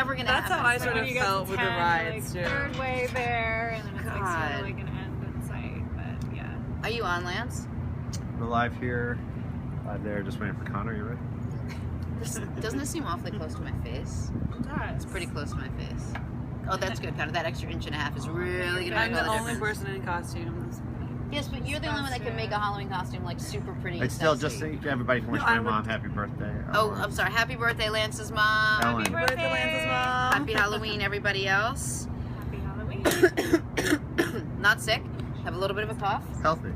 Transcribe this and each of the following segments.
never gonna That's happen. how I sort of felt with the rides, like, too. third way there, and then it's like sort God. of like an end in sight. But yeah. Are you on, Lance? We're live here, live there, just waiting for Connor. You ready? Doesn't this seem awfully close to my face? It does. It's pretty close to my face. Oh, that's good, Connor. That extra inch and a half is really gonna I'm make all the the only difference. person in costumes. Yes, but you're the only one that can make a Halloween costume like super pretty. It's still sexy. just think everybody can wish No, my I would- mom happy birthday. Oh, I'm sorry. Happy birthday, Lance's mom. Ellen. Happy Birthday, Lance's mom. Happy Halloween, everybody else. Happy Halloween. Not sick. Have a little bit of a cough. Healthy.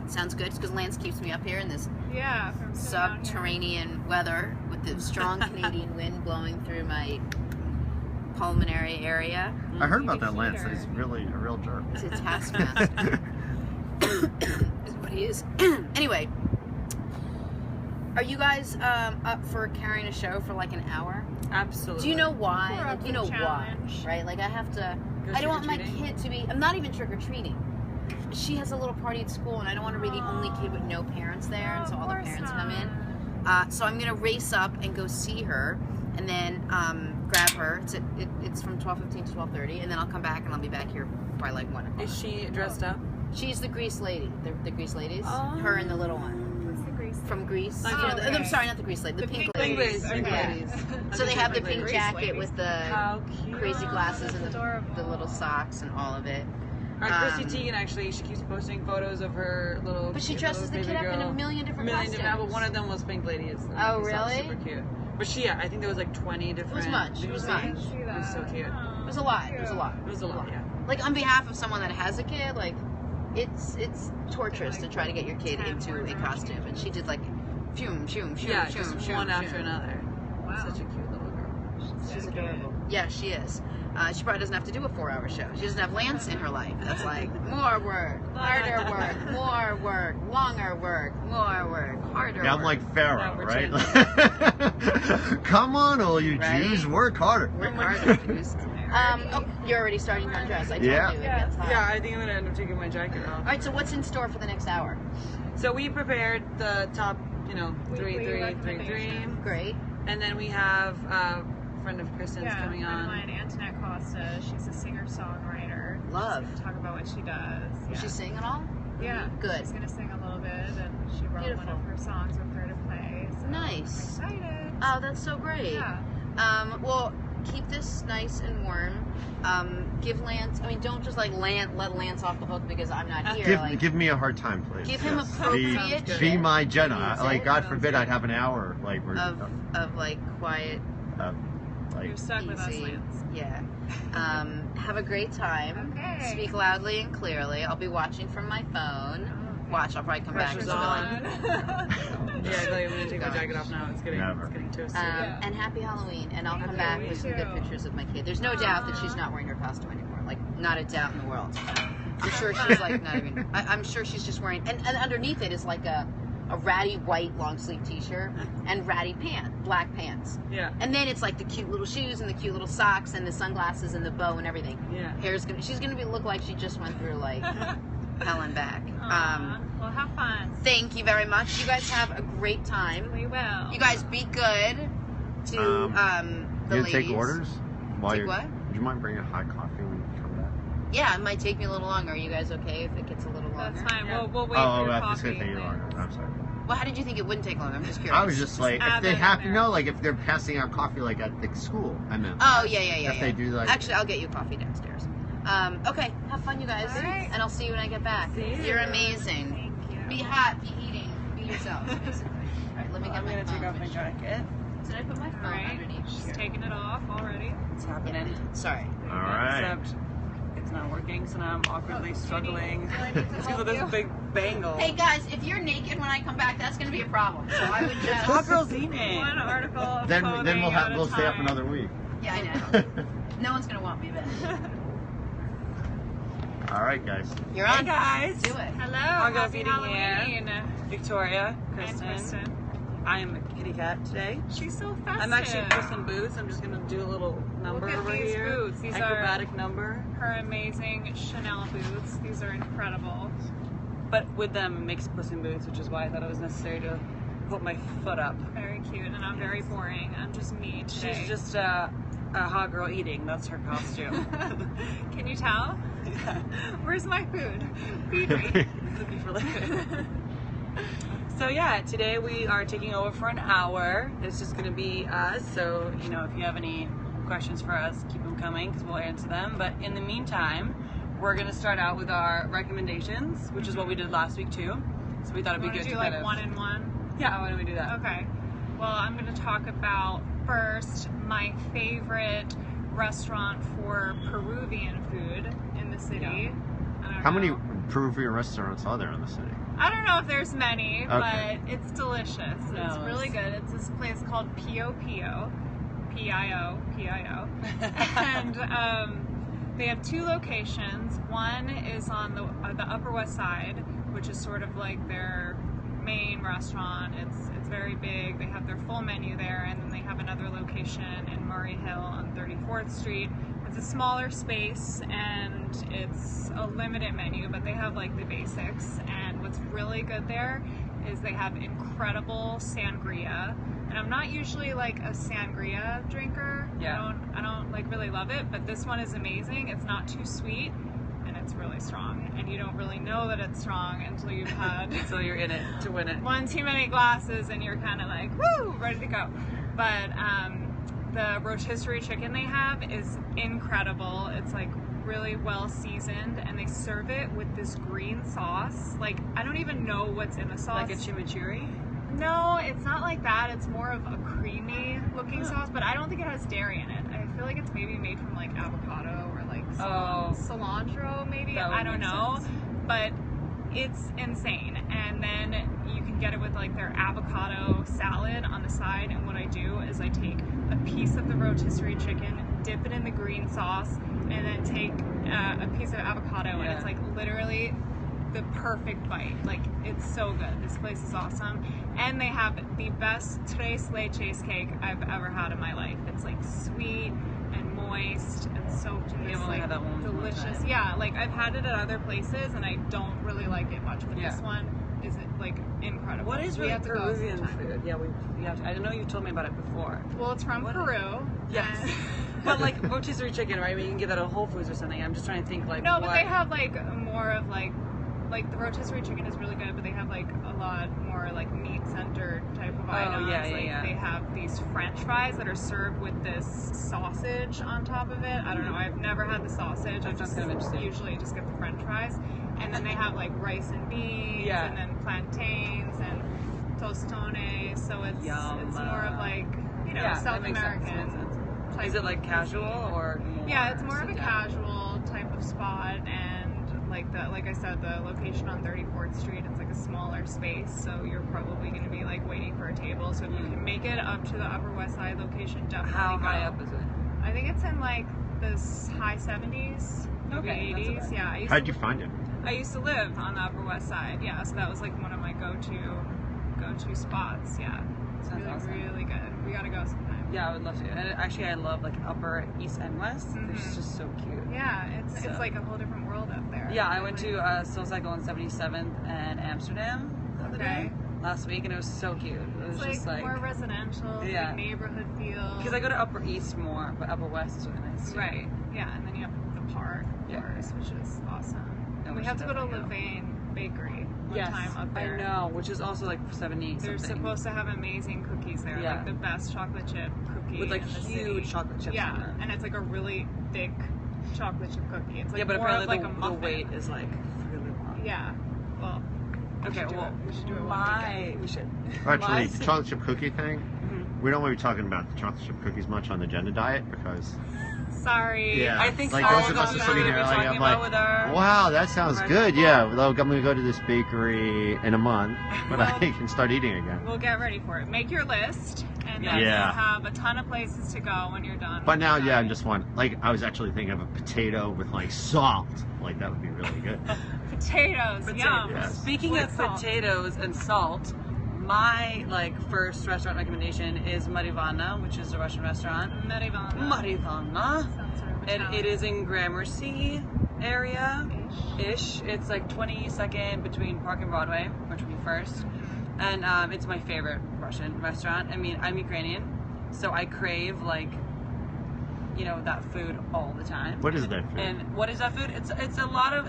Sounds good because Lance keeps me up here in this Yeah, from sitting out here. subterranean weather with the strong Canadian wind blowing through my pulmonary area. I heard about You that can Lance. heat her. He's really a real jerk. He's a taskmaster. Is what he is. Anyway, are you guys up for carrying a show for like an hour? Absolutely. Do you know why? We're up Like, you for know the why, challenge. right? Like, I have to. Go I don't want my trick-or-treating? kid to be. I'm not even trick or treating. She has a little party at school, and I don't want to be the only kid with no parents there, and so all the parents come in. So I'm gonna race up and go see her, and then grab her. It's from 12:15 to 12:30, and then I'll come back, and I'll be back here by like 1 o'clock. Is she dressed up? She's the Grease lady. The Grease ladies. Oh. Her and the little one What's the Grease? from Grease. Like, You know, okay. I'm sorry, not the Grease lady. The pink Pink ladies. ladies. Pink Yeah. ladies. So they have the Pink pink Grease jacket ladies. with the How cute. crazy glasses and Adorable. the little socks and all of it. Chrissy Teigen actually, she keeps posting photos of her little. But she cute dresses little the kid baby up in girl. a million different costumes. But one of them was Pink Ladies. Oh, It's all really? Super cute. But she, yeah, I think there was like 20 different. much. Did It was you much. see? I see It was so that. cute. It was a lot. It was a lot. It was a lot, yeah. Like, on behalf of someone that has a kid, like, it's torturous to try to get your kid into a costume. And she did like, shoom, shoom, shoom, Yeah, shoom, just shoom, one after shoom. another. Wow. Such a cute little girl. She's adorable. Yeah, she is. She probably doesn't have to do a 4-hour show. She doesn't have Lance in her life. That's like, more work, harder work, more work, longer work, more work, harder Yeah, I'm work. like Pharaoh, Yeah, we're right? Come on, all you Right? Jews, work harder. Work harder, Jews. Oh, you're already starting to undress. I told Yeah. you it gets hot. Yeah, I think I'm gonna end up taking my jacket off. All right, so what's in store for the next hour? So we prepared the top, three, Weekly three, recommendations. Great. and then we have a friend of Kristen's Yeah, coming friend of on. mine, Antoinette Costa. She's a singer-songwriter. Love. She's gonna talk about what she does. Is she sing at all? Yeah. Good. She's gonna sing a little bit, and she wrote Beautiful. one of her songs with her to play. So Nice. I'm excited. Oh, that's so great. Yeah. Well, keep this nice and warm. Give Lance. I mean, don't just like let Lance off the hook because I'm not here. Give me a hard time, please. Give him Yes. appropriate Be shit my Jenna. Please. Like, God Sounds forbid good. I'd have an hour. Like, where, of like quiet, like, You're stuck with us, easy. Lance. Yeah. Have a great time. Okay. Speak loudly and clearly. I'll be watching from my phone. Watch. I'll probably come back. Pressure's and be on. like, Yeah, I thought you were gonna take my Gosh. jacket off now. It's getting Never. toasty. Yeah. And happy Halloween. And I'll come Happy back Halloween with some good too. pictures of my kid. There's no doubt that she's not wearing her costume anymore. Like, not a doubt in the world. I'm sure she's like not even. I'm sure she's just wearing. And underneath it is like a ratty white long sleeve T-shirt and ratty black pants. Yeah. And then it's like the cute little shoes and the cute little socks and the sunglasses and the bow and everything. Yeah. She's gonna look like she just went through like hell and back. Aw. Well, have fun. Thank you very much. You guys have a great time. We will. You guys be good to the you ladies. take orders? While Take you're, what? Would you mind bringing hot coffee when you come back? Yeah, it might take me a little longer. Are you guys okay if it gets a little longer? That's fine. Yeah. We'll wait Oh, for your that's coffee. gonna take you longer. I'm sorry. Well, how did you think it wouldn't take long? I'm just curious. I was just like, add if they that in have to there. know, like, if they're passing out coffee, like, at the school, I meant. Oh, yeah. If they do, like. Actually, I'll get you coffee downstairs. Okay, have fun, you guys. All right. And I'll see you when I get back. See you. You're amazing. Thank you. Be hot, be eating, be yourself, basically. All right, let me get I'm my gonna phone. take off my jacket. Did I put my phone All right. underneath She's here? taking it off already. It's happening. Sorry. All right. Except it's not working, so now I'm awkwardly struggling. Do I need to It's because help of this you? big bangle. Hey guys, if you're naked when I come back, that's going to be a problem. So I would just. Hot girls eating. One article of Then clothing we'll at a we'll stay up time. another week. Yeah, I know. No one's going to want me then. All right, guys. You're Hey on. guys. Do it. Hello. Hot girls Happy eating Halloween. here. Victoria, I'm Kristen. Kristen. I am a kitty cat today. She's so festive. I'm actually Puss in Boots. I'm just gonna do a little number Look at over these here. boots. These are- Acrobatic number. Her amazing Chanel boots. These are incredible. But with them, it makes Puss in Boots, which is why I thought it was necessary to put my foot up. Very cute, and I'm very boring. I'm just me today. She's just a hot girl eating. That's her costume. Can you tell? Yeah. Where's my food? Feed me. Looking for liquid. So yeah, today we are taking over for an hour. It's just gonna be us. So you know, if you have any questions for us, keep them coming because we'll answer them. But in the meantime, we're gonna start out with our recommendations, which is what we did last week too. So we thought it'd be good do to like kind of, one and one? Yeah, why don't we do that? Okay. Well, I'm going to talk about first my favorite restaurant for Peruvian food in the city. Yeah. I don't How many know. Peruvian restaurants are there in the city? I don't know if there's many, Okay. but it's delicious. It's No, really good. It's this place called Pio Pio. P-I-O. And they have two locations. One is on the Upper West Side, which is sort of like their main restaurant. It's very big. They have their full menu there, and then they have another location in Murray Hill on 34th Street. It's a smaller space and it's a limited menu, but they have like the basics. And what's really good there is they have incredible sangria. And I'm not usually like a sangria drinker. Yeah. I don't like really love it, but this one is amazing. It's not too sweet and it's really strong. And you don't really know that it's strong until you've had So you're in it to win it. one too many glasses and you're kind of like, woo, ready to go. But the rotisserie chicken they have is incredible. It's like really well seasoned and they serve it with this green sauce. Like, I don't even know what's in the sauce. Like a chimichurri? No, it's not like that. It's more of a creamy looking sauce, but I don't think it has dairy in it. I feel like it's maybe made from like avocado or like cilantro maybe. That would I don't make know. sense. But it's insane. And then you can get it with like their avocado salad on the side. And what I do is I take a piece of the rotisserie chicken, dip it in the green sauce, and then take a piece of avocado. And it's like literally the perfect bite. Like, it's so good. This place is awesome. And they have the best tres leches cake I've ever had in my life. It's like sweet and moist and soaked in this You've only like had that one delicious. time. Yeah, like I've had it at other places and I don't really like it much, but Yeah. this one is like incredible. What is We really have to go Peruvian sometime. food? Yeah, we have to, I don't know, you told me about it before. Well, it's from What- Peru. Yes. and- But like rotisserie chicken, right? I mean, you can get that at Whole Foods or something. I'm just trying to think like No, what... but they have like more of like the rotisserie chicken is really good, but they have like a lot more like meat centered type of items. yeah, like yeah. they have these French fries that are served with this sausage on top of it. I don't know. I've never had the sausage. I That sounds just kind of interesting. usually just get the French fries, and then they have like rice and beans, Yeah. and then plantains and tostones. So it's Yum. more of like Yeah, South that makes sense, American. makes sense. type Is it like of casual cuisine. or more Yeah, it's more of a sit down? casual type of spot, and like I said, the location on 34th Street, it's like a smaller space, so you're probably going to be like waiting for a table. So if you can make it up to the Upper West Side location, definitely How go. high up is it? I think it's in like this high 70s, maybe Okay, not so 80s. bad. Yeah, How'd you find it? I used to live on the Upper West Side. Yeah, so that was like one of my go-to spots. Yeah, it's Sounds really awesome. really good. We gotta go sometime. Yeah, I would love to. And actually, I love like Upper East and West. It's just so cute. Yeah, it's So- like a whole different world up there. Yeah, I went to SoulCycle on 77th and Amsterdam the other day last week, and it was so cute. It was It's just like more residential, Yeah. like neighborhood feel. because I go to Upper East more, but Upper West is really nice too. Right. Yeah, and then you have the park, of Yeah. course, which is awesome. Yeah, And we we have should to go to definitely go. Levain Bakery one Yes, time up there. I know, which is also like 70 They're something. supposed to have amazing cookies there, Yeah. like the best chocolate chip cookie with like in the huge city. chocolate chips Yeah, on it. and it's like a really thick chocolate chip cookie. It's like Yeah, but more apparently of like a the muffin. wait is like really long. Yeah. Well. Okay, should do well, it. We should do it one weekend. we should. Actually, My the chocolate chip cookie thing, Mhm. we don't want to be talking about the chocolate chip cookies much on the agenda diet because Sorry. Yeah. I think Like, all those of of us us are sitting going to here, be like, talking I'm about like, with our... wow, that sounds Right. good. Yeah, well, I'm gonna go to this bakery in a month, but I can start eating again. We'll get ready for it. Make your list, and then Yeah. you'll have a ton of places to go when you're done. But now, with yeah, that. I'm just one. Like, I was actually thinking of a potato with like salt. Like that would be really good. Potatoes, yum. Yes. Speaking With of salt. potatoes and salt, my like first restaurant recommendation is Marivana, which is a Russian restaurant. Marivana. Marivana. Sounds sort of And Italian. it is in Gramercy area ish. It's like 22nd between Park and Broadway, or 21st. And it's my favorite Russian restaurant. I mean, I'm Ukrainian, so I crave like you know, that food all the time. What is that food? And what is that food? It's a lot of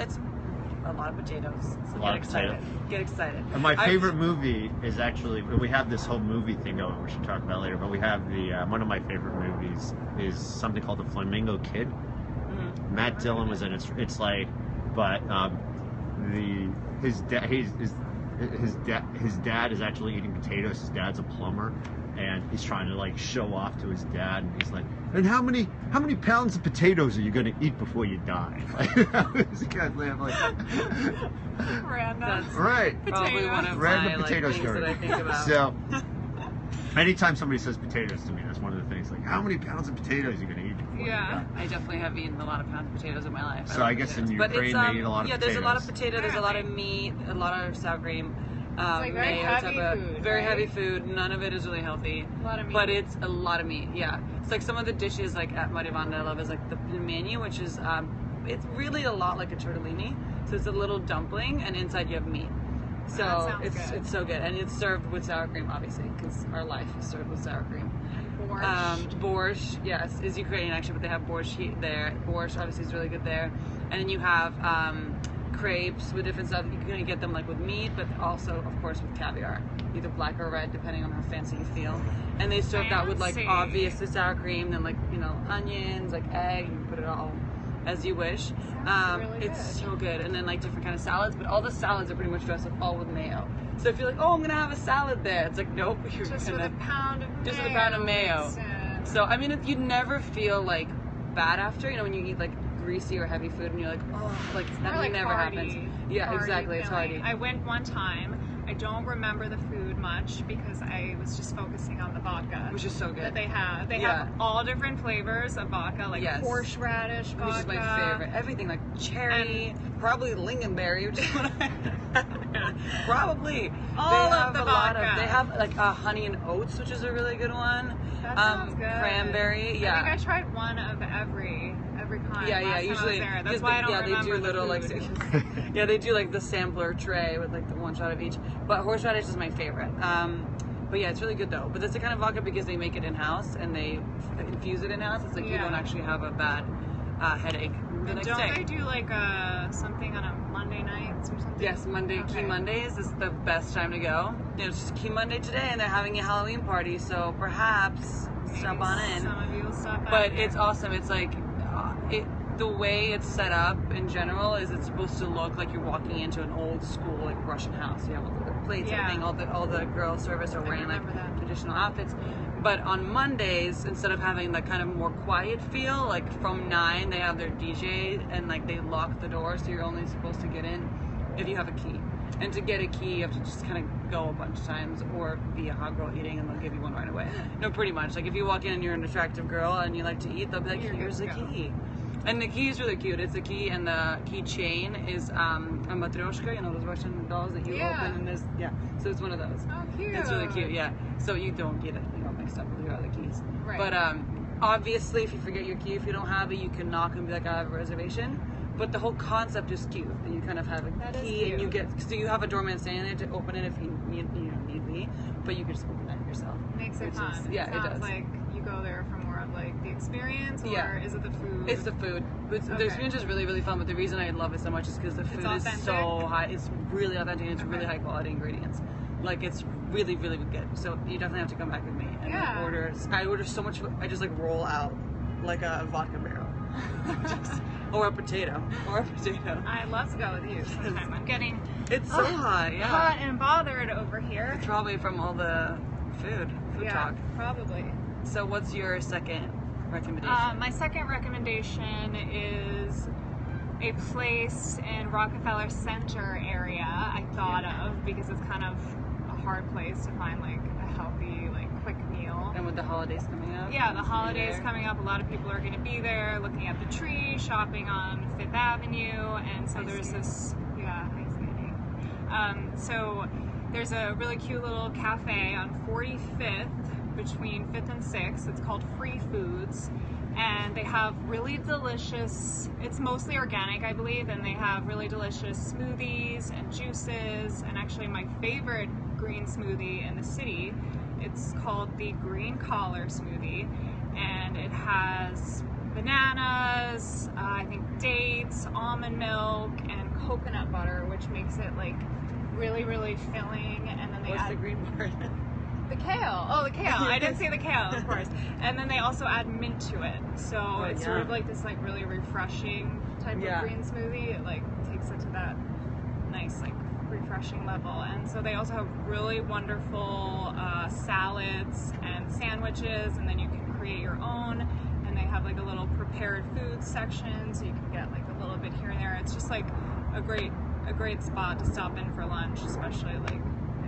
potatoes. So A lot get of excited. potatoes. Get excited. And my favorite movie is actually, we have this whole movie thing going, we should talk about later, but we have the, one of my favorite movies is something called The Flamingo Kid. Mhm. Matt Dillon was in it. It's like, but his dad is actually eating potatoes. His dad's a plumber, and he's trying to like show off to his dad, and he's like, "And how many pounds of potatoes are you going to eat before you die?" Like, this guy's like, Random. That's right, probably one of random my potato like, things story. that I think about. So, anytime somebody says potatoes to me, that's one of the things. Like, how many pounds of potatoes are you going to eat before Yeah. you die? I definitely have eaten a lot of pounds of potatoes in my life. So love I guess in potatoes. But Ukraine it's, they eat a lot of yeah, potatoes. there's a lot of potato, there's a lot of meat, a lot of sour cream. like very mayo heavy type of- food, very right? heavy food. None of it is really healthy. A lot of meat. But it's a lot of meat, yeah. It's like some of the dishes like at Marivanda I love is like the menu, which is it's really a lot like a tortellini. So it's a little dumpling, and inside you have meat. So That sounds it's good. it's so good, and it's served with sour cream, obviously, because our life is served with sour cream. Borscht. Borscht, yes, is Ukrainian actually, but they have borscht there. Borscht obviously is really good there, and then you have crepes with different stuff. You're gonna get them like with meat, but also of course with caviar, either black or red, depending on how fancy you feel. And they serve that with like Fancy. obviously sour cream, then like onions, like egg. You can put it all as you wish. Really It's good. so good, and then like different kind of salads, but all the salads are pretty much dressed up all with mayo. So if you're like, oh, I'm gonna have a salad there, it's like, nope, you're Just gonna with a pound of just with a pound of mayo. instead. So I mean, you never feel like bad after, you know, when you eat like greasy or heavy food, and you're like, oh, like that Or, like, never hearty- happens. Yeah, hearty exactly. It's filling. hearty. I went one time. I don't remember the food much because I was just focusing on the vodka Which is so that good. they have. They Yeah. have all different flavors of vodka, like Yes. horseradish vodka. Which is my favorite. Everything like cherry, probably lingonberry, which is what I probably. All They of have the a lot vodka. They have like honey and oats, which is a really good one. That sounds good. Cranberry, yeah. I think I tried one of every kind. Yeah, last time I was usually there. That's because why I don't yeah, remember they do little the like food. yeah, they do like the sampler tray with like the one shot of each. But horseradish is my favorite. But yeah, it's really good though. But it's the kind of vodka because they make it in house and they infuse it in house. It's like you Yeah. don't actually have a bad headache the And next don't day. they do like something on a Monday nights or something? Yes, Monday Okay. Key Mondays is the best time to go. You know, it's just Key Monday today, and they're having a Halloween party, so perhaps stop on in. Some of you will stop by. But it's awesome. It's like the way it's set up in general is it's supposed to look like you're walking into an old school like Russian house. You have all the plates, Yeah. everything. All the girl service are wearing like remember that. traditional outfits. But on Mondays, instead of having that kind of more quiet feel, like from 9 they have their DJ and like they lock the door, so you're only supposed to get in if you have a key. And to get a key, you have to just kind of go a bunch of times or be a hot girl eating and they'll give you one right away. No, pretty much. Like if you walk in and you're an attractive girl and you like to eat, they'll be like, You're good here's to the go. key. And the key is really cute. It's a key, and the key chain is a matryoshka, you know, those Russian dolls that you Yeah. open and there's, yeah. So it's one of those. Oh, cute. It's really cute, yeah. So you don't get it, you know, mixed up with your other keys. Right. But obviously, if you forget your key, if you don't have it, you can knock and be like, I have a reservation. But the whole concept is cute. That you kind of have a That is key, and you cute. get, so you have a doorman standing there to open it if you need me, but you can just open that yourself. Makes it which is- fun. yeah, it Sounds does. like you go there for more of like the experience, or Yeah. is it the food? It's the food. The Okay. experience is really, really fun, but the reason I love it so much is because the food is authentic? so high. It's really authentic and it's really Okay. high quality ingredients. Like, it's really, really good. So you definitely have to come back with me and like, Yeah. I order so much food. I just like roll out like a vodka barrel. Or a potato. I'd love to go with you sometime. I'm getting It's so hot, yeah. hot and bothered over here. It's probably from all the food Yeah, talk. probably. So what's your second recommendation? My second recommendation is a place in Rockefeller Center area I thought of because it's kind of a hard place to find like a healthy, like quick meal. And with the holidays coming up? Yeah, the it's gonna be holidays there. coming up, a lot of people are going to be there looking at the tree, shopping on Fifth Avenue, and so there's this, yeah, hi Sadie. So there's a really cute little cafe on 45th between 5th and 6th. It's called Free Foods, and they have really delicious, it's mostly organic, I believe, and they have really delicious smoothies and juices, and actually my favorite green smoothie in the city, it's called the Green Collar Smoothie, and it has almond milk and coconut butter, which makes it like really, really filling. And then they What's add the green part? the kale. Oh, the kale. I didn't say the kale, of course. And then they also add mint to it. So it's sort of like this like really refreshing type of green smoothie. It like takes it to that nice like refreshing level. And so they also have really wonderful salads and sandwiches, and then you can create your own. And they have like a little prepared food section, so you can get like a little bit here and there. It's just like a great spot to stop in for lunch, especially like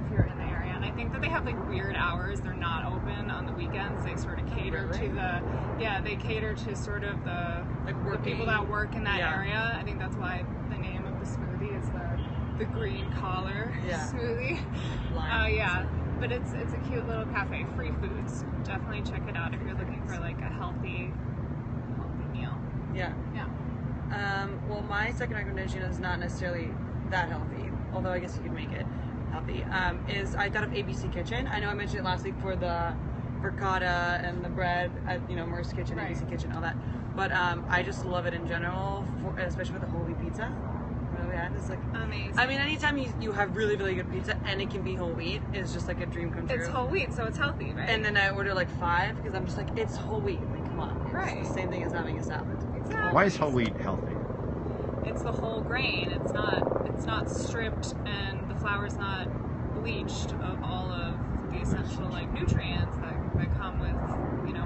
if you're in the area. And I think that they have like weird hours. They're not open on the weekends. They sort of cater to they cater to sort of the people that work in that area. I think that's why the name of the smoothie is the green collar smoothie. But it's a cute little cafe. Free foods. Definitely check it out if you're looking for like a healthy meal. Yeah. Well, my second recommendation is not necessarily that healthy, although I guess you could make it healthy. Is I thought of ABC Kitchen. I know I mentioned it last week for the ricotta and the bread at Merce Kitchen, ABC Kitchen, all that. But I just love it in general, especially with the whole wheat pizza. It's like amazing. I mean, anytime you have really, really good pizza and it can be whole wheat, is just like a dream come true. It's whole wheat, so it's healthy, right? And then I order like 5 because I'm just like, it's whole wheat. Like, come on. It's the same thing as having a salad. Exactly. Why is whole wheat healthy? It's the whole grain. It's not stripped, and the flour's not bleached of all of the essential like nutrients that come with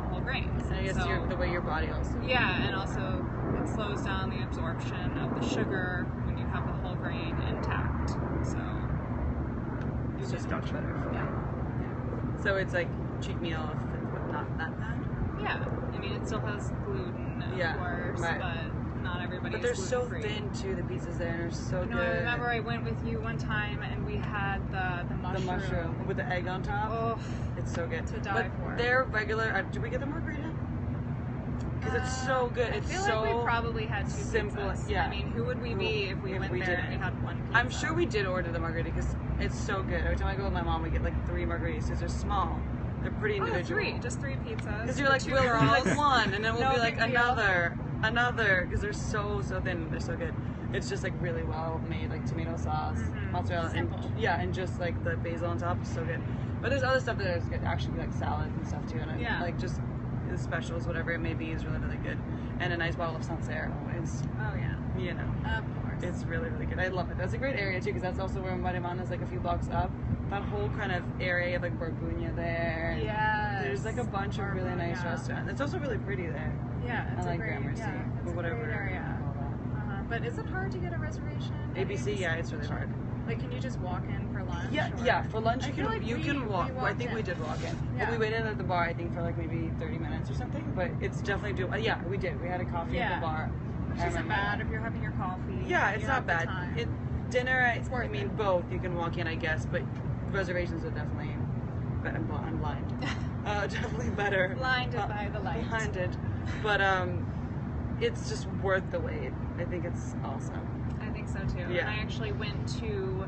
whole grains. And I guess the way your body also. Yeah, and also it slows down the absorption of the sugar when you have the whole grain intact. So It's just Gotcha. better. Yeah. So it's like cheat meal if it's not that bad. Yeah, I mean it still has gluten, of course, but not everybody. But they're is so gluten-free. thin too. The pizzas there are so good. No, I remember I went with you one time and we had the mushroom. The mushroom with the egg on top. Oh, it's so good. To die but for. They're regular. Did we get the margarita? Because it's so good. I It's feel so like we probably had 2 simple. pizzas. Yeah. I mean, who would we be if we went there and we had 1 pizza? I'm sure we did order the margarita because it's so good. Every time I go with my mom, we get like 3 margaritas because they're small. They're pretty individual. 3, just 3 pizzas. Because you're like, for 2 we'll girls. do like 1, and then we'll No be like big deal. another, because they're so thin. They're so good. It's just like really well made, like tomato sauce, mozzarella, Simple. and just like the basil on top is so good. But there's other stuff that is good, actually like salad and stuff too, and like just the specials, whatever it may be, is really really good. And a nice bottle of Sancerre always. Oh yeah. Of course. It's really really good. I love it. That's a great area too, because that's also where Marimana is, like a few blocks up. That whole kind of area of like Borgonia there. Yeah. There's like a bunch of really nice restaurants. It's also really pretty there. Yeah, it's I like a great Gramercy, it's or a whatever. great area. But is it hard to get a reservation? at ABC, yeah, it's really hard. Like, can you just walk in for lunch? Yeah. For lunch I you feel can like you we can walk. I walked think we in. did walk in. Yeah. But we waited at the bar, I think, for like maybe 30 minutes or something. But it's definitely doable. Yeah, we did. We had a coffee at the bar. Which I isn't remember bad that. if you're having your coffee. Yeah, and it's you not have the bad. time. Dinner, It's worth I mean, it. both. You can walk in, I guess, but reservations are definitely. But I'm blind. Definitely better. Blinded by the light. Blinded, but it's just worth the wait. I think it's awesome. I think so too. Yeah. And I actually went to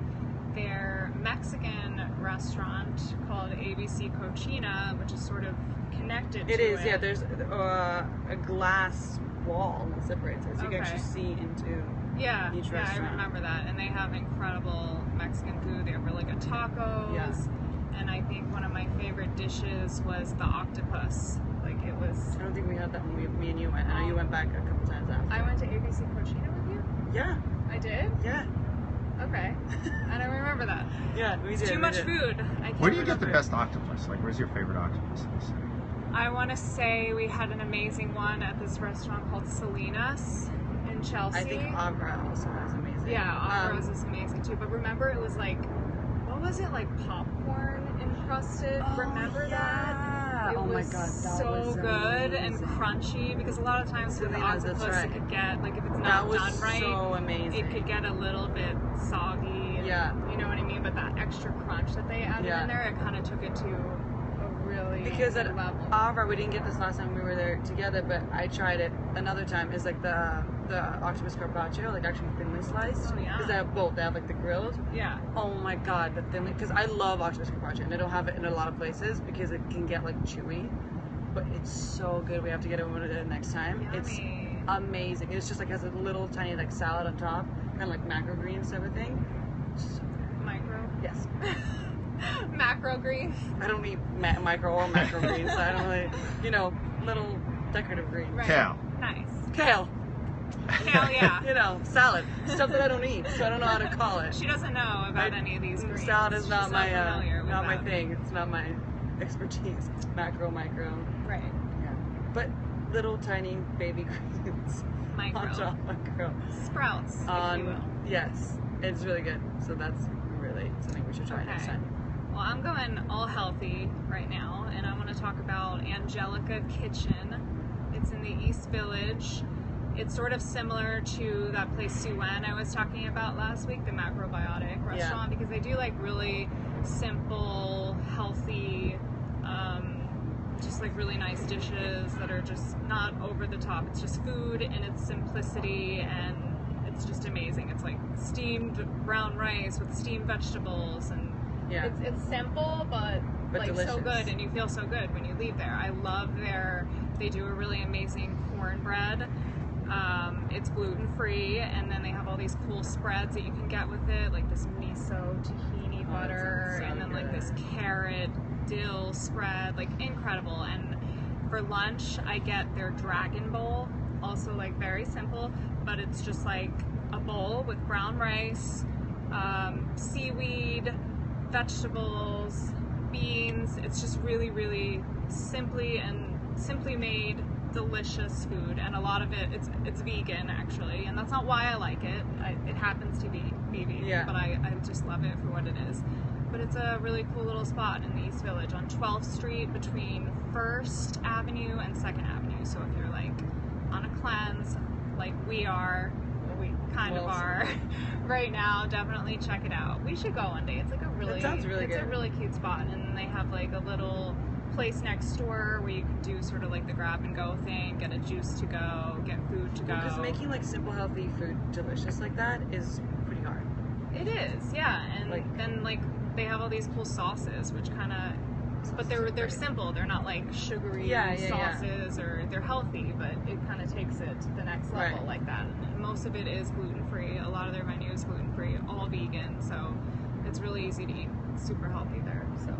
their Mexican restaurant called ABC Cochina, which is sort of connected It to is, yeah. There's a glass wall that separates it, so you can Okay. actually see into Yeah, each I restaurant. remember that. And they have incredible Mexican food. They have really good tacos. Yeah. And I think one of my favorite dishes was the octopus. Like it was. I don't think we had that when me and you went. I know you went back a couple times after. I went to ABC Cochina with you? Yeah, I did? yeah, Okay. I don't remember that. yeah. We did. Too we much did. food. I can't Where do you get the remember. best octopus? Like, where's your favorite octopus in the city? I want to say we had an amazing one at this restaurant called Salinas in Chelsea. I think Abra also is amazing. Yeah, Abra's is amazing too. But remember, it was like, what was it, like popcorn encrusted? Remember that? It Oh my was God, that so was good and amazing. crunchy, because a lot of times with the Salinas, that's octopus right. it could get, like, if it's That not was done right, so amazing. it could get a little bit soggy. And, Yeah. You know what I mean? But that extra crunch that they added Yeah. in there, it kind of took it to a really Because good at level. Abra, we didn't get this last time we were there together, but I tried it another time. Is like the octopus carpaccio, like actually thinly sliced. Oh, yeah. Because they have both. They have like the grilled. Yeah. Oh my god, the thinly. Because I love octopus carpaccio, and I don't have it in a lot of places because it can get like chewy. But it's so good. We have to get it when we do it next time. Yummy. amazing. It's just like has a little tiny like salad on top, kind of like macro greens type of thing. So, Micro. yes. Macro green. I don't eat micro or macro greens. So I don't really, little decorative greens. Right. Kale. Nice. Kale. Hell yeah. Salad. Stuff that I don't eat, so I don't know how to call it. She doesn't know about any of these greens. Salad is not She's my familiar with not my that. thing. It's not my expertise. It's micro. Right. Yeah. But little tiny baby greens. Micro. On top micro. Sprouts, if you will. Yes, it's really good. So that's really something we should try next Okay. time. Well, I'm going all healthy right now, and I want to talk about Angelica Kitchen. It's in the East Village. It's sort of similar to that place Suen I was talking about last week, the macrobiotic restaurant, because they do like really simple, healthy, just like really nice dishes that are just not over the top. It's just food in its simplicity, and it's just amazing. It's like steamed brown rice with steamed vegetables, and Yeah. it's simple but like delicious. so good, and you feel so good when you leave there. I love they do a really amazing cornbread. It's gluten-free, and then they have all these cool spreads that you can get with it, like this miso tahini butter, sounds so and then like good. this carrot dill spread, like incredible. And for lunch, I get their dragon bowl, also like very simple, but it's just like a bowl with brown rice, seaweed, vegetables, beans. It's just really, really simply made delicious food, and a lot of it's vegan actually, and that's not why I like it. It happens to be vegan, Yeah. but I just love it for what it is. But it's a really cool little spot in the East Village on 12th Street between 1st Avenue and 2nd Avenue. So if you're like on a cleanse like we are, well, we kind of Well, are right now, definitely check it out. We should go one day. It's like a really, That sounds really it's good. a really cute spot, and then they have like a little place next door where you can do sort of like the grab and go thing, get a juice to go, get food to go. Because making like simple healthy food delicious like that is pretty hard. It is, yeah, and Like- then like they have all these cool sauces, which kind of, but they're simple. They're not like sugary Yeah, yeah, yeah. sauces, or they're healthy, but it kind of takes it to the next level Right. like that. And most of it is gluten free. A lot of their menu is gluten free, all vegan, so it's really easy to eat. Super healthy there, so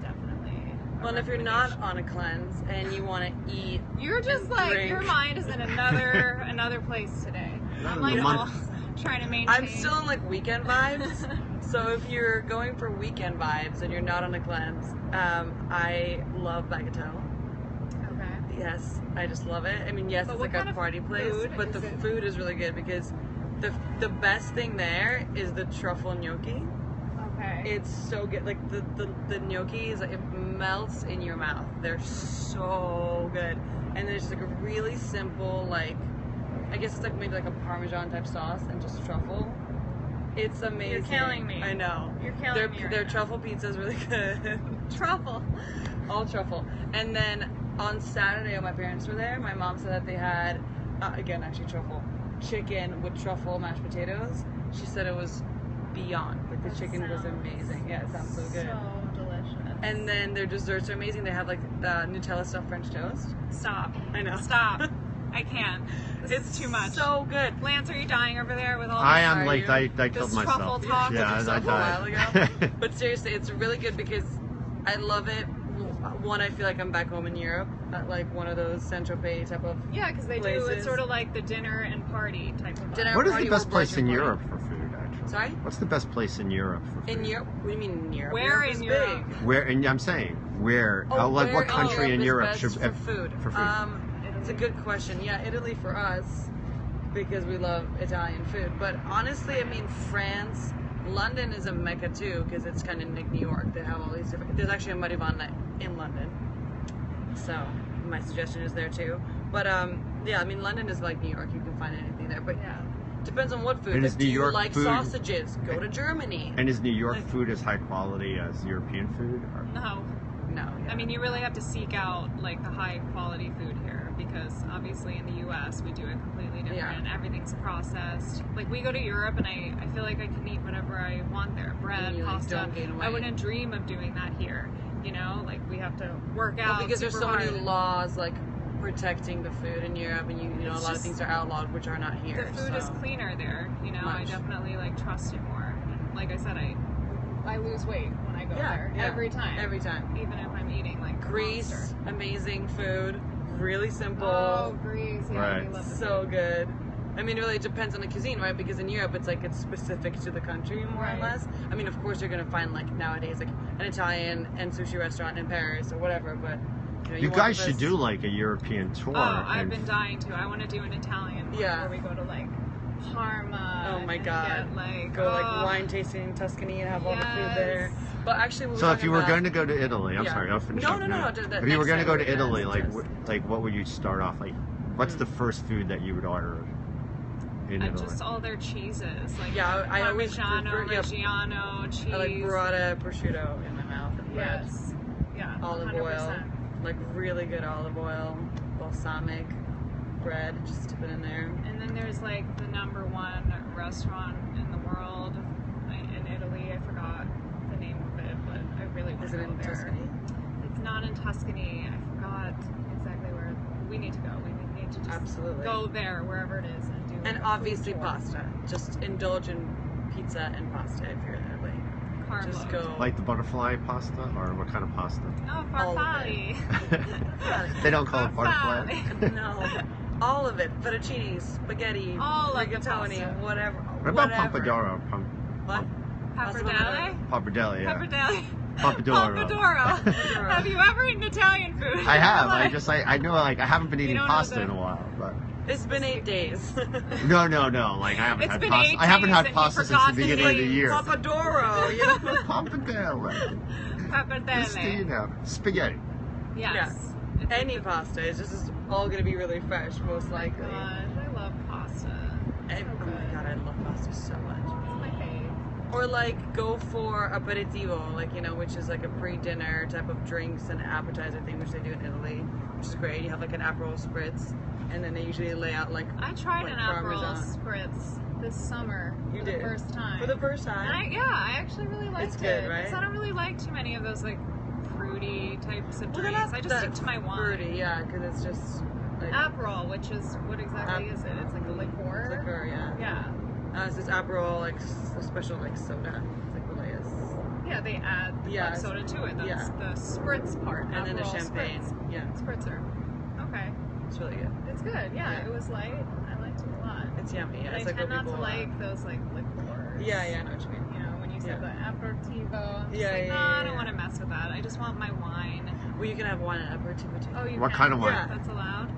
definitely. a Well, and if you're not recommendation. on a cleanse and you want to eat, You're just and like drink. your mind is in another place today. I'm like The all month- trying to maintain. I'm still in like weekend vibes. So if you're going for weekend vibes and you're not on a cleanse, I love Bagatelle. Okay. Yes, I just love it. I mean, yes, But it's what like kind a of party place, food but is the it? food is really good because the best thing there is the truffle gnocchi. Okay. It's so good. Like the gnocchi is like, it melts in your mouth. They're so good. And there's just like a really simple, like, I guess it's like maybe like a Parmesan type sauce and just truffle. It's amazing. killing me. I know. You're killing Their, me right their now. truffle pizza is really good. Truffle. All truffle. And then on Saturday when my parents were there, my mom said that they had, again, actually truffle, chicken with truffle mashed potatoes. She said it was beyond. Like the That chicken was sounds amazing. Yeah, it sounds so good. So delicious. And then their desserts are amazing. They have like Nutella stuffed French toast. Stop. I know. Stop. I can't. This It's is too much. So good. Lance, are you dying over there with all I this? am Are like you? I This killed truffle myself. talk Yeah, with I yourself a while ago. died. But seriously, it's really good because I love it. One, I feel like I'm back home in Europe at like one of those Saint-Tropez type of Yeah, because they do. places. It's sort of like the dinner and party type of vibe. Dinner- What is Party the best or place in brunch Europe for food? Actually, Sorry? What's the best place in Europe for food? in Europe. What do you mean in Europe? Where Europe in is Europe? big. Where? And I'm saying where? Like where what country in is Europe best should for food? For food. It's a good question. Yeah, Italy for us because we love Italian food. But honestly, I mean France, London is a mecca too because it's kind of like New York. They have all these different. There's actually a Marivana in London, so my suggestion is there too. But yeah, I mean London is like New York. You can find anything there, but Yeah. depends on what food. And Like, is do New you York like food- sausages? Go to Germany. And is New York Like- food as high quality as European food? Or? No. No, yeah. I mean, you really have to seek out like the high quality food here because obviously in the U.S. we do it completely different. Yeah. Everything's processed. Like we go to Europe and I feel like I can eat whatever I want there. Bread, And you, like, pasta. don't gain I weight. wouldn't dream of doing that here. You know, like we have to work out. Well, because there's super so many hard. laws like protecting the food in Europe, and you know, It's a lot of just- things are outlawed which are not here. The food is so. cleaner there, you know. I Much. definitely like trust it more. Like I said, I lose weight when I go there every time. Every time. Even if I'm eating like Greece, Monster. amazing food, really simple, Oh, Greece. Yeah, Right. we love the so food. good. I mean, it really depends on the cuisine, right? Because in Europe, it's like it's specific to the country more Right. or less. I mean, of course, you're gonna find like nowadays like an Italian and sushi restaurant in Paris or whatever, but you know, You want guys the should best- do like a European tour. Oh, I've and been dying to. I want to do an Italian one Yeah. where we go to like Parma. Oh my and God. Get, like, Go like oh, wine tasting in Tuscany and have all the food there. yes. But actually, we were So if talking you were about- going to go to Italy, I'm Yeah. sorry, I'll finish No, up no, now. no, just that If you were next going to go time to we can Italy, like, suggest. like what would you start off? Like, what's the first food that you would order in Italy? Just all their cheeses, like Yeah, I always Parmigiano, prefer- yeah. Reggiano cheese. I like burrata, prosciutto in my mouth. And bread. Yes. Yeah. Olive 100%. oil, like really good olive oil, balsamic bread, just dip it in there. And then there's like the number one restaurant in the world in Italy. I forgot the name of it, but I really want Is to it go in there. Tuscany? It's not in Tuscany. I forgot exactly where. We need to go. We need to just Absolutely. go there, wherever it is, and do. And a food obviously tour. pasta. Just indulge in pizza and pasta if you're in Italy. Carb Just load. go. Like the butterfly pasta, or what kind of pasta? Oh, all of farfalle. They don't call it butterfly. Farfalle. No, all of it. Fettuccine, spaghetti, All of the rigatoni, pasta. whatever. What about whatever. pomodoro? What? Pappardelle. Pappardelle, yeah. Pappardelle. Pomodoro. Pomodoro. Have you ever eaten Italian food? I have. I Like- just I know like I haven't been You eating don't know pasta the- in a while, but It's been 8 days. no. Like I haven't It's had been pasta. 8 I haven't days had and you pasta since forgot the to beginning of the eat year. Papadoro, you know? Pappardelle. Pappardelle. Christina. Spaghetti. Yes. It's Any like pasta. It's just all going to be really fresh, most the- likely. God, I love pasta. And, oh my god, I love pasta so much. It's my fave. Or like go for aperitivo, like, you know, which is like a pre-dinner type of drinks and appetizer thing, which they do in Italy, which is great. You have like an Aperol spritz, and then they usually lay out like I tried like an Aperol Parmesan. spritz this summer You for did? the first time. for the first And time. I actually really liked It's good, it. right? Because I don't really like too many of those like fruity types of Well, they're drinks. not I just that stick to my wine. fruity, yeah, because it's just like Aperol, which is what exactly is it? It's like a liqueur. liqueur, yeah. Yeah. It's this Aperol, like a special like soda. It's like what it is. Yeah, they add the Yeah, club soda to it. That's yeah. the spritz part. And then a Aperol champagne. Spritz. Yeah, Spritzer. Okay. it's really good. It's good. Yeah, Yeah. it was light. I liked it a lot. It's yummy. Yeah, But it's I like tend what not to people like those like liqueurs. Yeah, I know what you mean. You know, when you said Yeah. the aperitivo, I'm just Yeah, like, yeah, nah, I yeah, don't yeah. want to mess with that. I just want my wine. Well, you can have wine and aperitivo too. Oh, you What can? kind of wine? Yeah. That's allowed.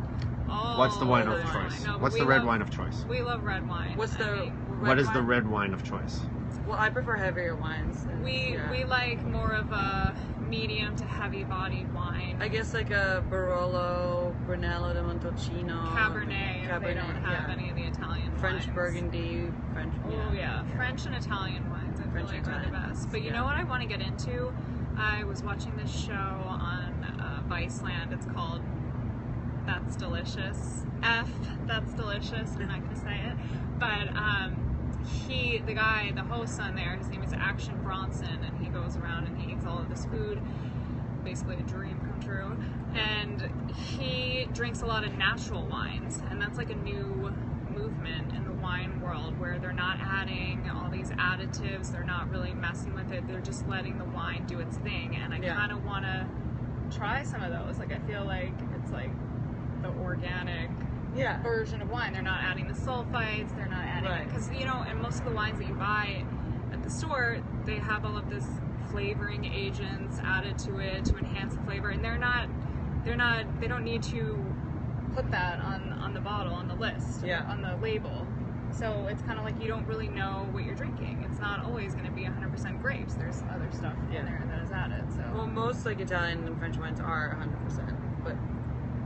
Oh, What's the wine of the choice? No, but What's we the red love- wine of choice? We love red wine. What's the I mean, What is the wine? red wine of choice? Well, I prefer heavier wines. we yeah. we like more of a medium to heavy bodied wine. I guess like a Barolo, Brunello de Montalcino, Cabernet, if they don't have yeah. any of the Italian French wines. Burgundy, French. Oh yeah, French and Italian wines I feel French like are the Italian best. wines, But you yeah. know what I want to get into? I was watching this show on Viceland. It's called That's Delicious. That's Delicious. I'm not gonna say it, but the host on there, his name is Action Bronson, and he goes around and he eats all of this food. Basically a dream come true. And he drinks a lot of natural wines, and that's like a new movement in the wine world where they're not adding all these additives, they're not really messing with it, they're just letting the wine do its thing. And I Yeah. kind of want to try some of those. Like I feel like it's like the organic Yeah. version of wine. They're not adding the sulfites, they're not adding Right. because you know, and most of the wines that you buy at the store, they have all of this flavoring agents added to it to enhance the flavor, and they don't need to put that on the bottle, on the list, Yeah. on the label. So it's kind of like you don't really know what you're drinking. It's not always going to be 100% grapes. There's other stuff Yeah. in there that is added. So Well, most like Italian and French wines are 100%, but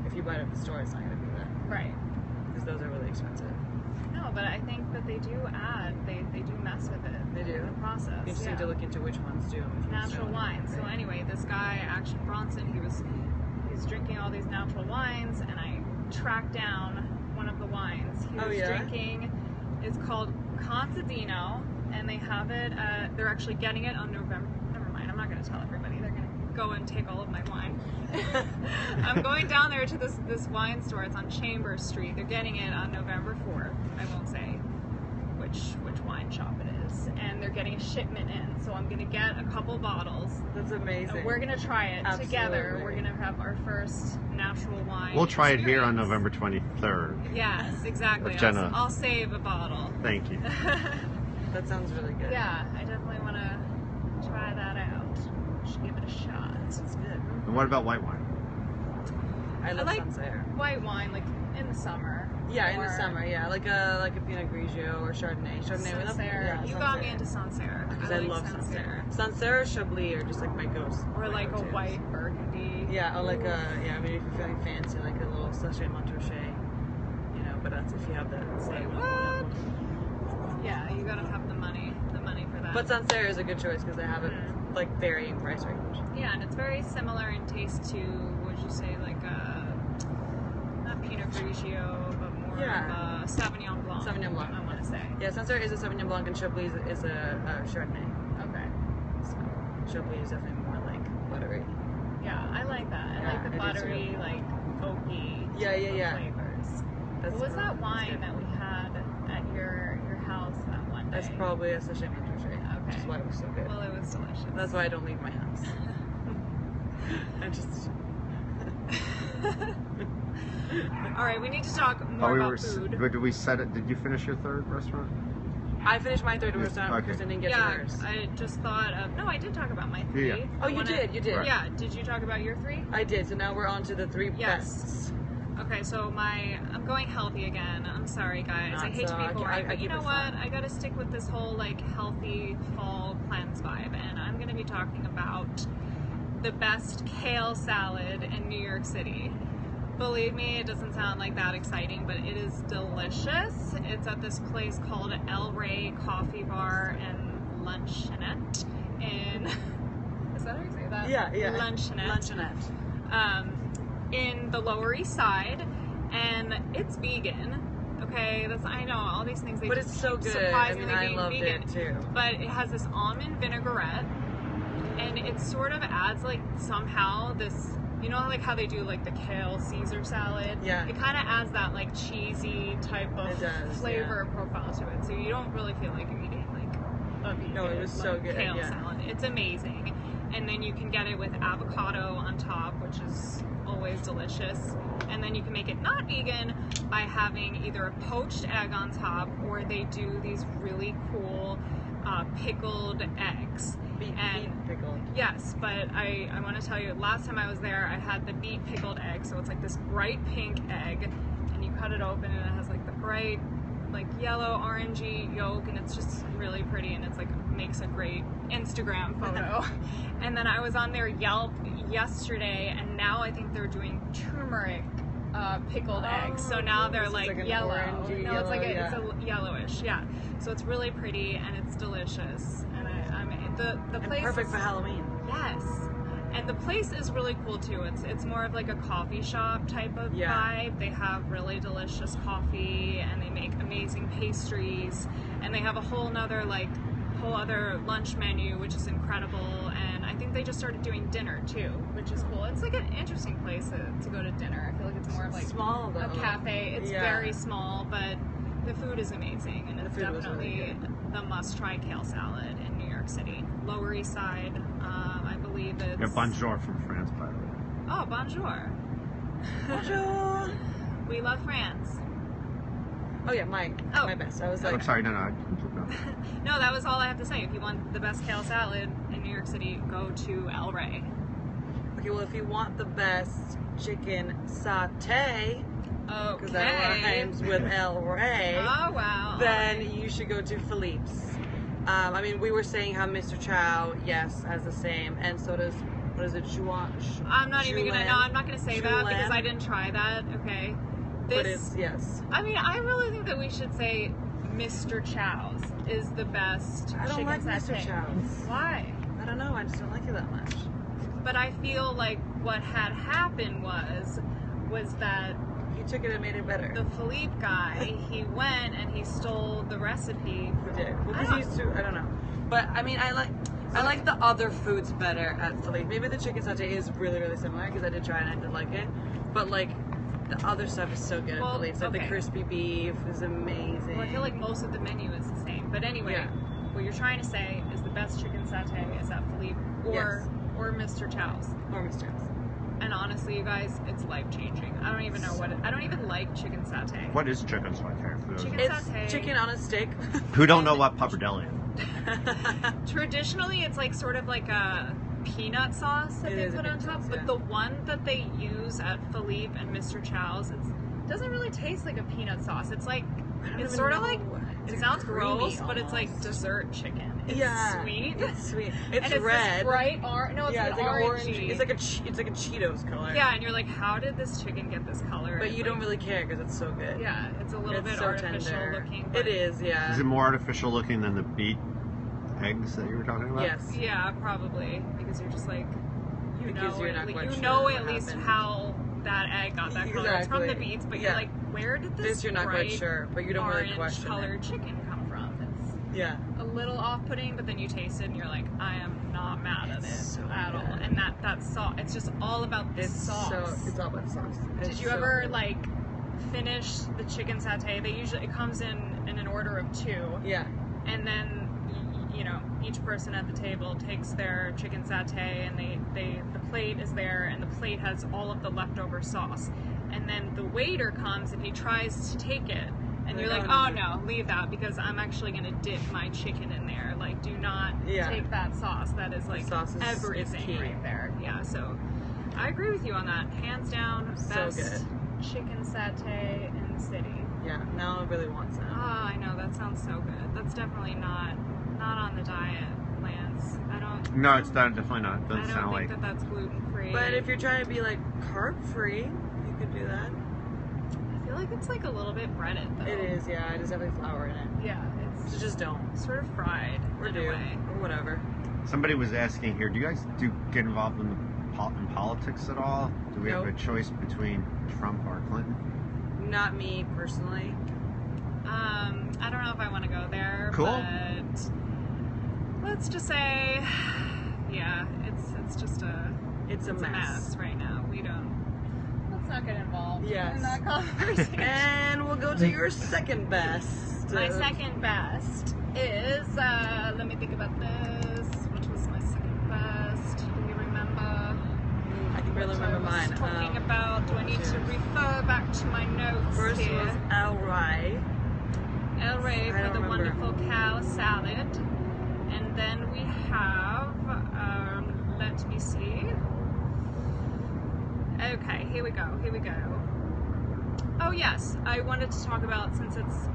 if you buy it at the store, it's not going to be that right. because those are really expensive. No, but I think that they do add. They do mess with it. They do? in the process. Interesting yeah. to look into which ones do and which ones Natural don't. wine. So anyway, this guy Action Bronson, he's drinking all these natural wines, and I tracked down one of the wines he Oh, was yeah? drinking. It's called Contadino, and they have it. They're actually getting it on November. Never mind. I'm not going to tell everybody. They're going to go and take all of my wine. I'm going down there to this wine store. It's on Chambers Street. They're getting it on November 4th. I won't say which wine shop it is. And they're getting a shipment in. So I'm going to get a couple bottles. That's amazing. And we're going to try it together. Absolutely. We're going to have our first natural wine. We'll try it here on experience. November 23rd. Yes, exactly. With Jenna. I'll save a bottle. Thank you. That sounds really good. Yeah, I definitely want to try that out. Should give it a shot. That's good. And what about white wine? I love like Sancerre. white wine, like in the summer. Yeah, in the Or summer, yeah, like a Pinot Grigio or Chardonnay. Chardonnay, we love. Sancerre. Yeah, You got me Sancerre. into Sancerre. Because I like love Sancerre. Sancerre or Chablis are just like my ghost. Or my like a go-tos. white Burgundy. Yeah, or like a I mean, if you're feeling fancy, like a little sachet Montrachet. You know, but that's if you have the. Say what? Yeah, you gotta have the money for that. But Sancerre is a good choice because they have a like varying price range. Yeah, and it's very similar in taste to, would you say, like not Pinot Grigio, but more Yeah. of a Sauvignon Blanc. Sauvignon Blanc. I want to say. Yeah, Sancerre is a Sauvignon Blanc and Chablis is a Chardonnay. Okay. So Chablis is definitely more like buttery. Yeah, I like that. I Yeah, like the I do buttery, too. like oaky Yeah. flavors. That's What was cool. that That's wine good. that we had at your house that one day? That's probably a sachet Montrachet, which is Okay. why it was so good. Well, it was delicious. That's why I don't leave my house. I just. All right, we need to talk more about food. But did we set it? Did you finish your third restaurant? I finished my third restaurant. Okay. Kristen didn't get Yeah, to hers. I just thought of. No, I did talk about my three. Yeah. Oh, you did. You did. Right. Yeah. Did you talk about your three? I did. So now we're on to the three Yes. bests. Okay, so I'm going healthy again. I'm sorry, guys. Not I hate so. to be I boring, but you keep know it what? fun. I gotta stick with this whole like healthy fall cleanse vibe, and I'm gonna be talking about the best kale salad in New York City. Believe me, it doesn't sound like that exciting, but it is delicious. It's at this place called El Rey Coffee Bar and Luncheonette in. Is that how you say that? Yeah. Luncheonette. In the Lower East Side, and it's vegan. Okay, I know all these things. They But just it's so keep good. I surprisingly mean, I being loved vegan. it too. But it has this almond vinaigrette, and it sort of adds like somehow this. You know, like how they do like the kale Caesar salad. Yeah. It kind of adds that like cheesy type of It does, flavor profile to it, so you don't really feel like you're eating like a vegan, No, it was so like, good, kale yeah. salad. It's amazing. And then you can get it with avocado on top, which is always delicious. And then you can make it not vegan by having either a poached egg on top, or they do these really cool pickled eggs. Beet And- pickle. Yes, but I want to tell you, last time I was there, I had the beet pickled egg. So it's like this bright pink egg, and you cut it open, and it has like the bright, like yellow, orangey yolk, and it's just really pretty, and it's like makes a great Instagram photo. And then I was on their Yelp yesterday, and now I think they're doing turmeric pickled eggs. So now they're this is like, like an yellow. orangey No, it's like yellow, it's a yellowish, yeah. So it's really pretty and it's delicious. And I mean the And place perfect is, for Halloween. Yes. And the place is really cool too. It's more of like a coffee shop type of Yeah. vibe. They have really delicious coffee, and they make amazing pastries, and they have a whole other lunch menu, which is incredible. And I think they just started doing dinner too, which is cool. It's like an interesting place to go to dinner. I feel like it's more of like Small though. a cafe. It's Yeah. very small, but the food is amazing, and The it's food was really definitely the must-try kale salad in New York City. Lower East Side, I believe it's. Yeah, bonjour from France, by the way. Oh, bonjour. Bonjour. We love France. Oh yeah, my best. I was I'm like, sorry, no, I keep going. No, that was all I have to say. If you want the best kale salad in New York City, go to El Rey. okay, well if you want the best chicken satay, because that Okay. rhymes with El Rey, Oh wow. then you should go to Philippe's. I mean, we were saying how Mr. Chow, yes, has the same, and so does, what is it, Juan? I'm not even gonna. Julian? No, I'm not gonna say that because Julian? I didn't try that. Okay. But it's, yes. I mean, I really think that we should say Mr. Chow's is the best I don't chicken like Mr. satay. Chow's. Why? I don't know, I just don't like it that much. But I feel like what had happened was that He took it and made it better. the Philippe guy, he went and he stole the recipe. He did. Well, I because don't- he used to, I don't know. But, I mean, I like, I like the other foods better at Philippe. Maybe the chicken satay is really, really similar because I did try and I did like it. But like the other stuff is so good at Philippe's. Like the crispy beef is amazing. Well, I feel like most of the menu is the same. But anyway, what you're trying to say is the best chicken satay is at Philippe or Mr. Chow's. Or Mr. Chow's. And honestly, you guys, it's life changing. I don't even know I don't even like chicken satay. What is chicken satay? For those Chicken It's satay. chicken on a stick. who don't know what pappardelle is? Traditionally, it's like sort of like a peanut sauce that It they is a put on peanut top. sauce, But yeah. the one that they use at Philippe and Mr. Chow's, it doesn't really taste like a peanut sauce. It's like it's sort of like it sounds gross, but it's like dessert chicken. It's sweet. It's sweet. It's and it's red. This bright orange. No, it's yeah, an it's like orange. orangey. It's like a Cheetos color. Yeah, and you're like, how did this chicken get this color? But And you like, don't really care because it's so good. Yeah, it's a little It's bit so artificial tender. looking. It is, yeah. Is it more artificial looking than the beet eggs that you were talking about? Yes. Yeah, probably because you're just like Because you're not quite you sure know what at least happened. how that egg got that color. It's from the Exactly. beets, but Yeah. you're like, where did this You're not quite bright sure, but you don't really orange question colored it. chicken come from? It's Yeah. a little off-putting, but then you taste it and you're like, I am not mad at it so at all. good. And that sauce, it's just all about the It's sauce. it's all about sauce. Did you ever like finish the chicken satay? It comes in an order of 2. Yeah. And then you know, each person at the table takes their chicken satay and the plate is there and the plate has all of the leftover sauce, and then the waiter comes and he tries to take it and you're like, oh no, leave that because I'm actually gonna dip my chicken in there. Like, do not take that sauce. That is like sauce is everything key. right there. Yeah, so I agree with you on that. Hands down, So best good. chicken satay in the city. Yeah. Now I really want some. Ah, I know, that sounds so good. That's definitely not on the diet, Lance. I don't. No, it's not, definitely not. It doesn't I don't sound think like. that's gluten free. But if you're trying to be like carb free, you could do that. I feel like it's like a little bit breaded though. It is, yeah. It is definitely flour in it. Yeah, So it's just don't. sort of fried Or in do. a way. Or whatever. Somebody was asking here, do you guys get involved in politics at all? Do we have a Nope. choice between Trump or Clinton? Not me personally. I don't know if I want to go there. Cool. But let's just say, yeah, it's just It's a mess. right now. We don't. Let's not get involved Yes. in that conversation. And we'll go to your second best. My second best is, let me think about this. What was my second best? Do you remember? I can barely remember What I mine. was talking about. Do I need to refer back to my notes First here? was El Rai. El Rey I for don't the remember. wonderful cow salad. And then we have, let me see. Okay, here we go. Oh yes, I wanted to talk about, since it's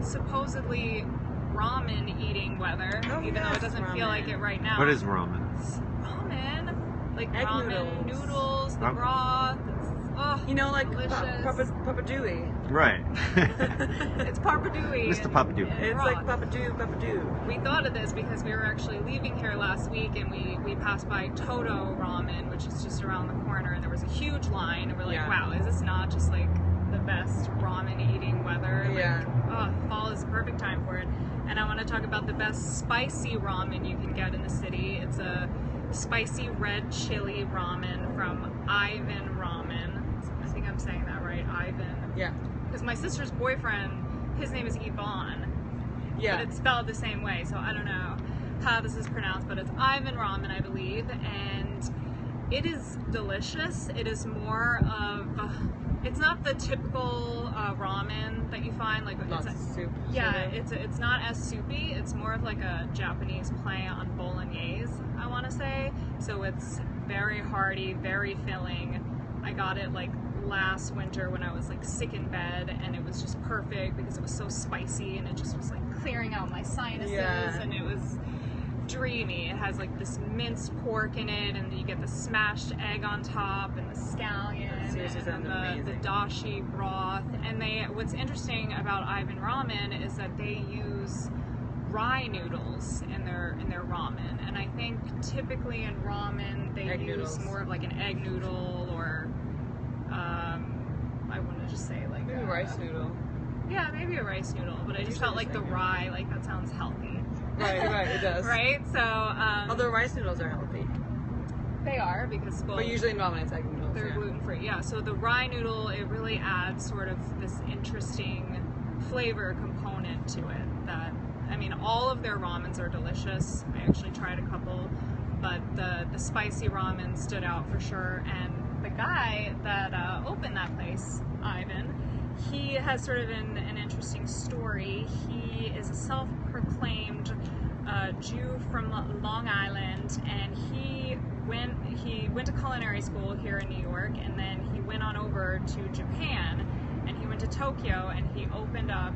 supposedly ramen eating weather, Oh, even though yes, it doesn't feel ramen. like it right now. What is ramen? Ramen? Like Egg ramen noodles. noodles, the Oh. broth. It's, You know, like delicious. Papa Dewey. Right. It's Papadooey. Mr. and- Papadoo. and It's broth. like Papa Dew. We thought of this because we were actually leaving here last week and we passed by Toto Ramen, which is just around the corner, and there was a huge line, and we're like, Yeah. wow, is this not just like the best ramen eating weather? Like, Yeah. oh, fall is the perfect time for it. And I want to talk about the best spicy ramen you can get in the city. It's a spicy red chili ramen from Ivan Ramen. I think I'm saying that right, Ivan. Yeah. Because my sister's boyfriend, his name is Yvonne. Yeah. But it's spelled the same way, so I don't know how this is pronounced, but it's Ivan Ramen, I believe, and it is delicious. It is more of, it's not the typical ramen that you find, like Lots it's of soup. yeah, it's not as soupy. It's more of like a Japanese play on bolognese, I want to say. So it's very hearty, very filling. I got it like last winter when I was like sick in bed, and it was just perfect because it was so spicy and it just was like clearing out my sinuses, Yeah. and it was dreamy. It has like this minced pork in it, and you get the smashed egg on top and the scallion That seriously and sounds the amazing. dashi broth. And what's interesting about Ivan Ramen is that they use rye noodles in their ramen, and I think typically in ramen they Egg use noodles. more of like an egg noodle, or I want to just say like Maybe rice noodle. yeah, maybe a rice noodle, but I just felt like the rye, like that sounds healthy. Right, it does. Right? So, Although rice noodles are healthy. they are because But usually in ramen it's egg noodles. they're gluten-free. Yeah, so the rye noodle, it really adds sort of this interesting flavor component to it that, I mean, all of their ramens are delicious. I actually tried a couple, but the spicy ramen stood out for sure. And the guy that opened that place, Ivan, he has sort of an interesting story. He is a self-proclaimed Jew from Long Island, and he went to culinary school here in New York, and then he went on over to Japan, and he went to Tokyo, and he opened up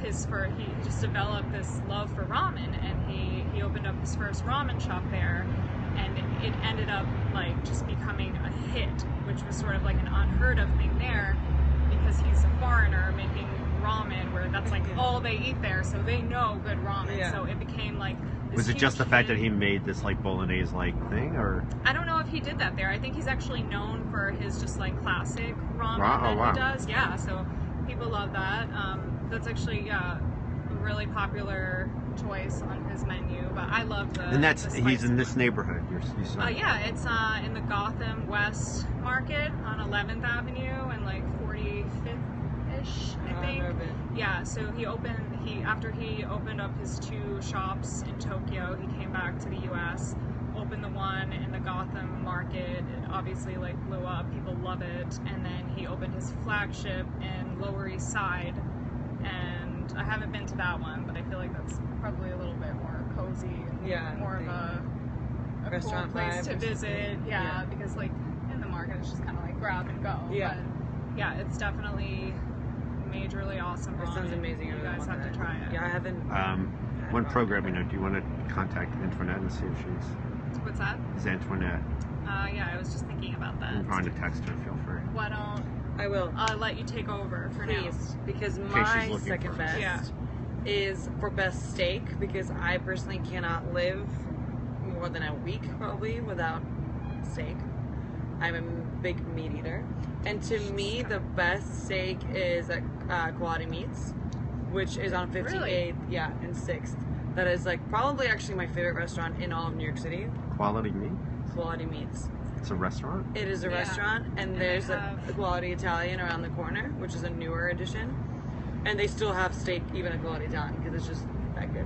he just developed this love for ramen, and he opened up his first ramen shop there, and it ended up like just becoming a hit, which was sort of like an unheard of thing there, because he's a foreigner making ramen where that's like all they eat there, so they know good ramen. Yeah. So it became like this Was it just the huge fact hit. that he made this like bolognese like thing, or? I don't know if he did that there. I think he's actually known for his just like classic ramen that Wow. he does. Yeah, so people love that. That's actually a really popular choice on his menu. But I love the. And that's the he's spicy in this one. neighborhood. You said. Yeah, it's in the Gotham West Market on 11th Avenue and like 45th-ish, I think. Yeah, so after he opened up his 2 shops in Tokyo, he came back to the US, opened the one in the Gotham Market. It obviously like blew up, people love it, and then he opened his flagship in Lower East Side, and I haven't been to that one, but I feel like that's probably a little bit more cozy and Yeah, more of a restaurant cool place vibe to or visit. something. Yeah, because like in the market it's just kind of like grab and go. Yeah. But yeah, it's definitely majorly awesome. That sounds ramen. amazing. I You really guys want have that. to try it. Yeah, I haven't. One programming note. Do you want to contact Antoinette and see if What's that? is Antoinette? Yeah, I was just thinking about that. I'm trying to text her. Feel free. Why don't I will. I let you take over for now? Please, because case my she's looking second for us. best Yeah. is for best steak, because I personally cannot live more than a week probably without steak. I'm a big meat eater, and to me the best steak is at Quality Meats, which is on 58th, Really? yeah, and 6th. That is like probably actually my favorite restaurant in all of New York City. Quality meat. Quality Meats. It's a restaurant. It is a Yeah. restaurant, and And there's they a have- Quality Italian around the corner, which is a newer addition. And they still have steak even at Quality Italian because it's just that good.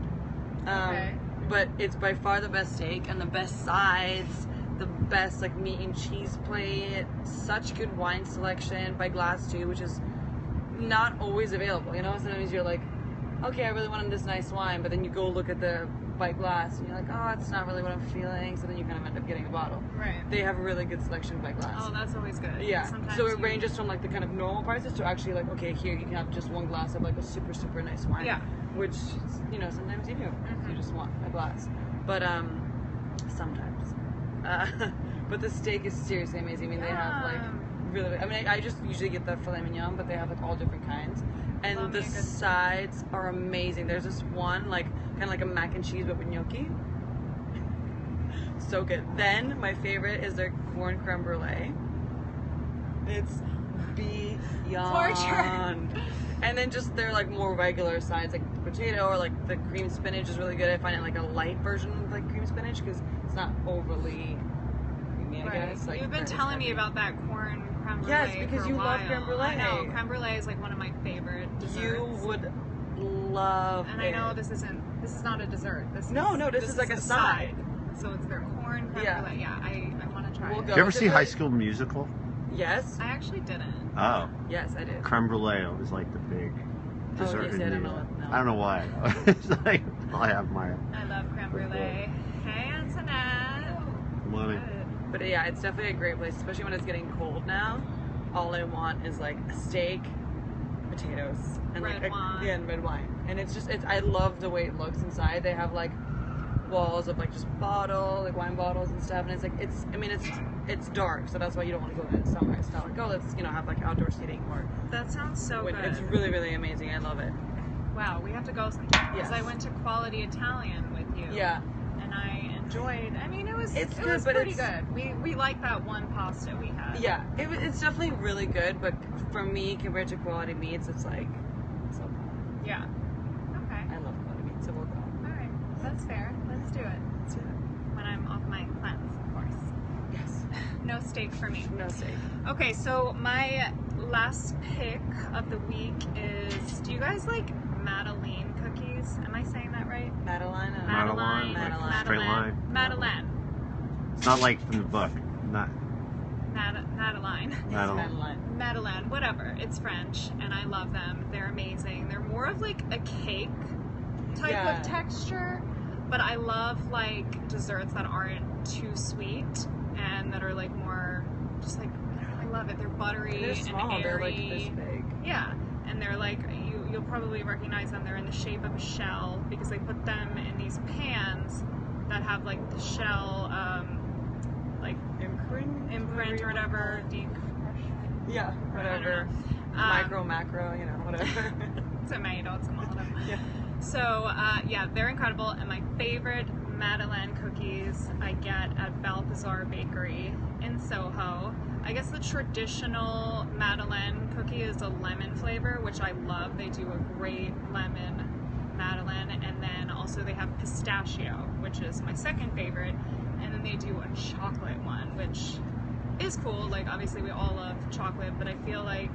Okay. But it's by far the best steak and the best sides, the best like meat and cheese plate, such good wine selection by Glass too, which is not always available. You know, sometimes you're like, okay, I really wanted this nice wine, but then you go look at the by Glass and you're like, oh, it's not really what I'm feeling. So then you kind of end up getting a bottle. Right. They have a really good selection by Glass. Oh, that's always good. Yeah, Sometimes so it you- ranges from like the kind of normal prices to actually like, okay, here you can have just one glass of like a super, super nice wine. Yeah. Which, you know, sometimes you do. Mhm. You just want a glass. But, sometimes. But the steak is seriously amazing. I mean, they have like really, I mean, I just usually get the filet mignon, but they have like all different kinds. And Love me the a good- sides are amazing. There's this one, like, kind of like a mac and cheese, but with gnocchi. So good. Then my favorite is their corn creme brulee. It's beyond. Torture. And then just their like more regular sides, like the potato or like the cream spinach is really good. I find it like a light version of like cream spinach because it's not overly creamy, I Right. guess. Like, You've been it's telling me heavy. about that corn creme brulee. Yes, because for a you love while. creme brulee. I know creme brulee is like one of my favorite desserts. You would love And it. I know this is not a dessert. This is like a side. So it's their corn creme Yeah. brulee. Yeah, I want to try We'll it. go. Do you ever It's a see really- High School Musical? Yes. I actually didn't. Oh, Yes, I did. creme brulee was like the big dessert yes, in I New don't know York. what- no. I don't know why. It's like I have my I love creme brulee. Hey, Antoinette. money. But yeah, it's definitely a great place, especially when it's getting cold now. All I want is like a steak, potatoes, and Red like wine. yeah, and red wine. And it's just I love the way it looks inside. They have like walls of like just like wine bottles and stuff, and it's like it's dark, so that's why you don't want to go in summer. It's not like, oh, let's have like outdoor seating or That sounds so good. it's really, really amazing. I love it. Wow, we have to go sometime. Because Yes. I went to Quality Italian with you. Yeah. And I enjoyed. I mean, it was It's it good, was but pretty it's- good. We liked that one pasta we had. Yeah, it's definitely really good, but for me, compared to Quality Meats, it's like so. Yeah. Okay. I love Quality Meats, so we'll go. All right. That's fair. Let's do it. Let's do it. When I'm off my cleanse, of course. Yes. No steak for me. No steak. Okay, so my last pick of the week is, do you guys like Madeleine cookies? Am I saying that right? Madeline. Madeline, like straight line. Madeleine. It's not like from the book. Not Madeline. Madeline. Madeleine, whatever. It's French, and I love them. They're amazing. They're more of like a cake type Yeah. of texture, but I love like desserts that aren't too sweet and that are like more just like, I love it. They're buttery They're small. and They're airy. like this big. Yeah, and they're like, you'll probably recognize them. They're in the shape of a shell because they put them in these pans that have like the shell, like imprint or whatever. Yeah, whatever. Micro, macro, you know, whatever. Tomatoes, come on. Yeah. So, yeah, they're incredible. And my favorite Madeleine cookies I get at Balthazar Bakery in Soho. I guess the traditional Madeleine cookie is a lemon flavor, which I love. They do a great lemon Madeleine. And then also they have pistachio, which is my second favorite. And then they do a chocolate one, which is cool. Like, obviously we all love chocolate, but I feel like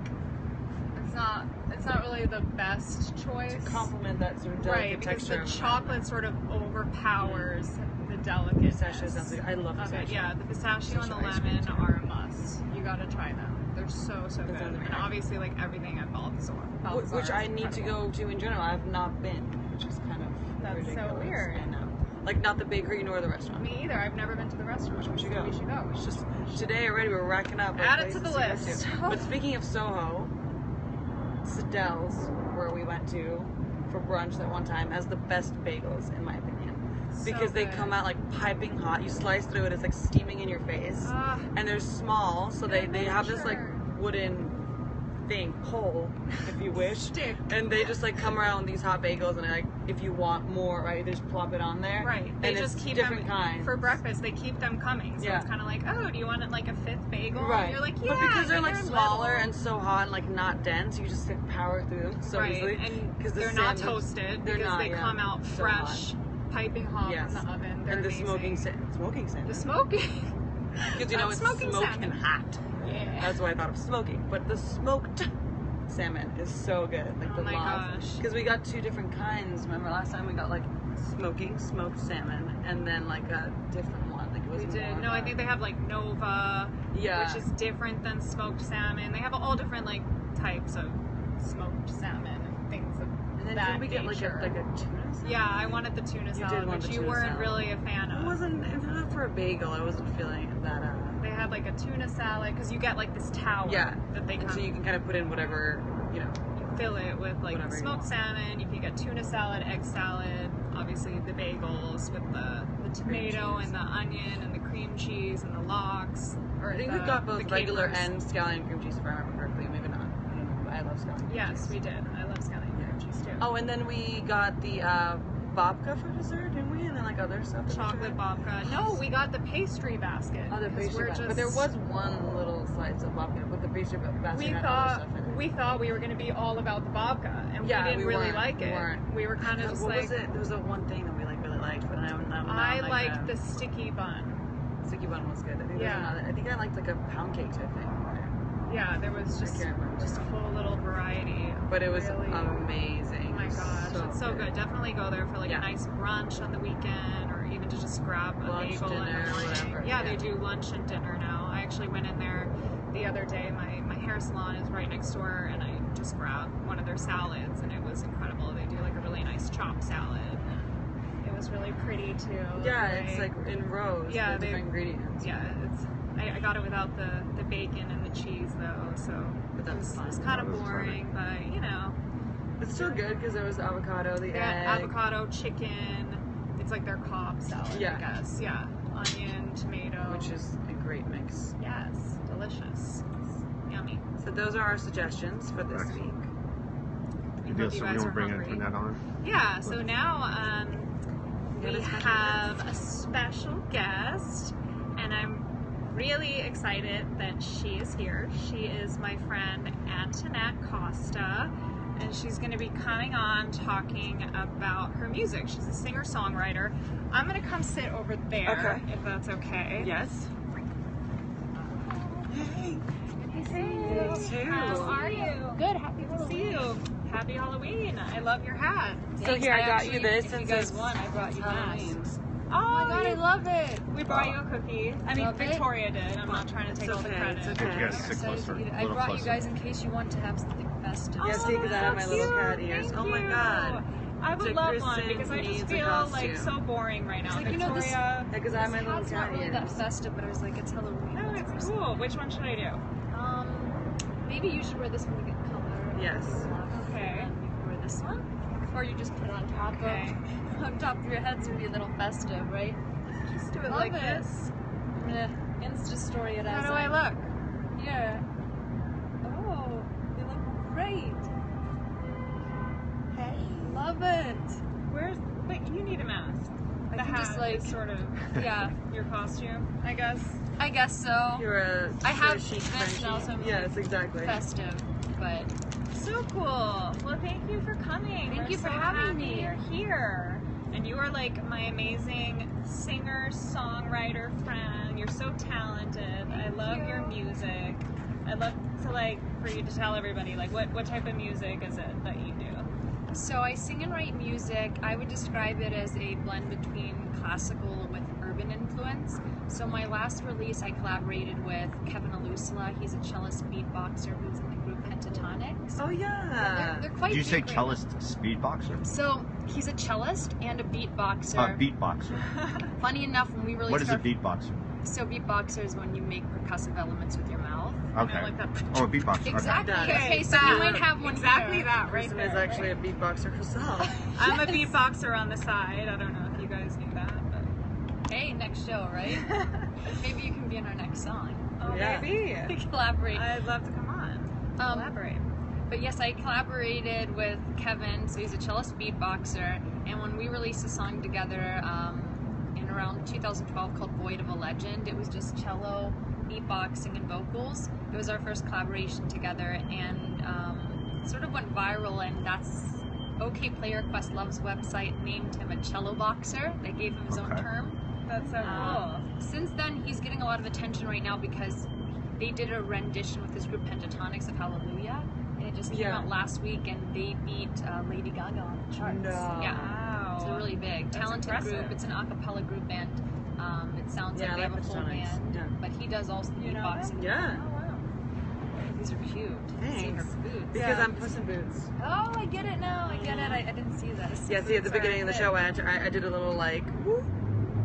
it's not really the best choice. To complement that sort of delicate Right, because texture. the chocolate sort of overpowers the delicateness. Pistachio sounds like, I love of it. pistachio. Yeah, the pistachio and the Pistachio ice cream lemon too. are a must. You gotta try them. They're so That good. sounds And amazing. obviously, like everything at Balthazar. Which I is need to incredible. go to in general. I have not been, which is kind of That's so ridiculous. weird. I know. Like, not the bakery nor the restaurant. Me either. I've never been to the restaurant. We should go. We should go. It's just today already we're racking up. like, Add it to places the go list. to. But speaking of Soho, Siddell's, where we went to for brunch that one time, has the best bagels in my opinion. Because they good. come out like piping hot. You slice through it, it's like steaming in your face. Ah, And they're small, so they have this like sure. wooden thing, pole, if you wish. Stick. And they just like come around with these hot bagels, and like if you want more, right, they just plop it on there. Right. They and just it's keep different them kinds. for breakfast. They keep them coming. So Yeah. it's kind of like, oh, do you want it like a fifth bagel? Right. And you're like, yeah. But because they're like smaller little. and so hot and like not dense, you just like power through them so right. easily. And 'Cause the they're not sandwich- toasted they're because not, they yeah. come out So fresh, piping hot Yes. from the oven. They're And the amazing. smoking sandwich. The smoking. Because you know That's it's smoking smoking salmon. hot. Yeah. That's why I thought of smoking. But the smoked salmon is so good. Like Oh the my gosh. Because we got two different kinds. Remember last time we got like smoked salmon and then like a different one. Like it was We did. more No, of I a- think they have like Nova, Yeah. which is different than smoked salmon. They have all different like types of smoked salmon and things of And then that did we get nature. like a tuna salad? Yeah, I wanted the tuna You salad, did want which the you tuna weren't salad. really a fan of. It wasn't for a bagel. I wasn't feeling that. They had like a tuna salad because you get like this tower Yeah. that they And come. so you can kind of put in whatever, you know. You fill it with like Whatever you smoked want. salmon. You can get tuna salad, egg salad, obviously the bagels with the tomato cheese. and the onion and the cream cheese and the lox. Or I think the, we got both the regular capers. and scallion cream cheese, if I remember correctly. Maybe not. I don't know. But I love scallion cream Yes, cheese. we did. I love scallion Yeah. cream cheese too. Oh, and then we got the babka for dessert, didn't we? And then like other stuff. that we Chocolate tried. babka. No, we got the pastry basket. Oh, the 'cause pastry we're basket. But just- there was one little slice of babka, but the pastry basket We had other thought stuff in it. we were going to be all about the babka, and Yeah, we didn't we really weren't. like We it. weren't. We were kind of just what like, was it? There was a one thing that we like really liked, but now I like liked the sticky bun. sticky bun was good. I think Yeah. there's another. I think I liked like a pound cake type thing. Yeah, there was just I can't remember. a whole little variety. But it was Really- amazing. Oh my gosh, it's so good. Definitely go there for like Yeah. a nice brunch on the weekend, or even to just grab a Lunch, bagel in dinner, the morning. whatever, Yeah, yeah. they do lunch and dinner now. I actually went in there the other day. My hair salon is right next door, and I just grabbed one of their salads, and it was incredible. They do like a really nice chopped salad. It was really pretty too. Yeah, it's like in rows. Yeah, with they- different ingredients. Yeah, it's. I got it without the bacon and the cheese though, so But that's it's fine. kind of That was boring, but you know. It's still good because there was avocado, the They egg. had avocado, chicken. It's like their Cobb salad, Yeah. I guess. Yeah. Onion, tomato. which is a great mix. yes, delicious. Yummy. So those are our suggestions for this Excellent. week. You Hope did you so guys we are don't bring hungry. anything that on. Yeah, so now got we a special have a special guest, and I'm really excited that she is here. She is my friend Antoinette Costa, and she's going to be coming on talking about her music. She's a singer-songwriter. I'm going to come sit over there, if that's okay. Yes. Hey. Hey, too. how are you? Good. Happy To see you. Happy Halloween. I love your hat. So here, I got you this. If you since guys it's want, I brought you Halloween. masks. Oh my god, I love it. We brought you a cookie. I mean, Love it. Victoria did. I'm not trying to take It's all the okay, credit. it's okay. Yes, sit closer. a I little brought closer. you guys in case you want to have something festive. Yes, see, because I have my that's little so cat cute. ears. Thank Oh my you. god. I would So love Kristen one because I just needs a feel like costume. so boring right now. It's like, you know, this- Victoria. Because I have my This little hat's cat not really that ears. festive, but I was like, it's Halloween. No, let's wear it's something. cool. Which one should I do? Maybe you should wear this one to get color. Yes. Okay. And then you can wear this one. Or you just put it on top Okay. on top of your head to be a little festive, right? Just do it Love like it. this. I'm gonna Insta story it How as do I look? Here. Oh, you look great. Hey. Love it. Where's? Wait, you need a mask. I The can just, hat like- is sort of Yeah, your costume, I guess. I guess so. You're a I have chic this Frenchie. now, so I'm Yes, exactly. Festive, but So cool. Well, thank you for coming. Thank We're you for so having happy me. You're here, and you are like my amazing singer-songwriter friend. You're so talented. I love your music. I'd love to for you to tell everybody what type of music is it that you do? so I sing and write music. I would describe it as a blend between classical with urban influence. So my last release, I collaborated with Kevin Alusla. He's a cellist beatboxer who's in the group Pentatonics. Oh yeah. They're quite Did you say big right cellist speedboxer? now. So he's a cellist and a beatboxer. Beatboxer. Funny enough, when we released What is a our beatboxer? so beatboxer is when you make percussive elements with your mouth. Okay. like that. Oh, a beatboxer. Okay. Exactly. Okay, Okay, so that. you might have one Exactly here. that right Kristen there. is actually a beatboxer herself. I'm a beatboxer on the side. I don't know if you guys knew that, but Hey, next show, right? Maybe you can be in our next song. oh, Yeah. maybe. We collaborate. I'd love to come on. Elaborate. But yes, I collaborated with Kevin, so he's a cellist beatboxer, and when we released a song together in around 2012 called Void of a Legend, it was just cello, beatboxing, and vocals. It was our first collaboration together, and sort of went viral, and that's OK Player Questlove's website named him a cello boxer. They gave him his own Okay. term. That's so cool. Since then, he's getting a lot of attention right now because they did a rendition with his group Pentatonics of Hallelujah, and it just came Yeah. out last week, and they beat Lady Gaga on the charts. No. Yeah, Wow. it's really big, That's talented impressive. group. It's an a cappella group band. It sounds Yeah, like they I have like a full Pentatonics. band, Yeah. but he does also the You know beatboxing. Yeah. Oh, wow. These are cute. See her Thanks. boots. Because Yeah. I'm Puss in Boots. Oh, I get it now. I get it. I didn't see this. Yeah, see at the Boots are beginning of the fit. show, I did a little like whoop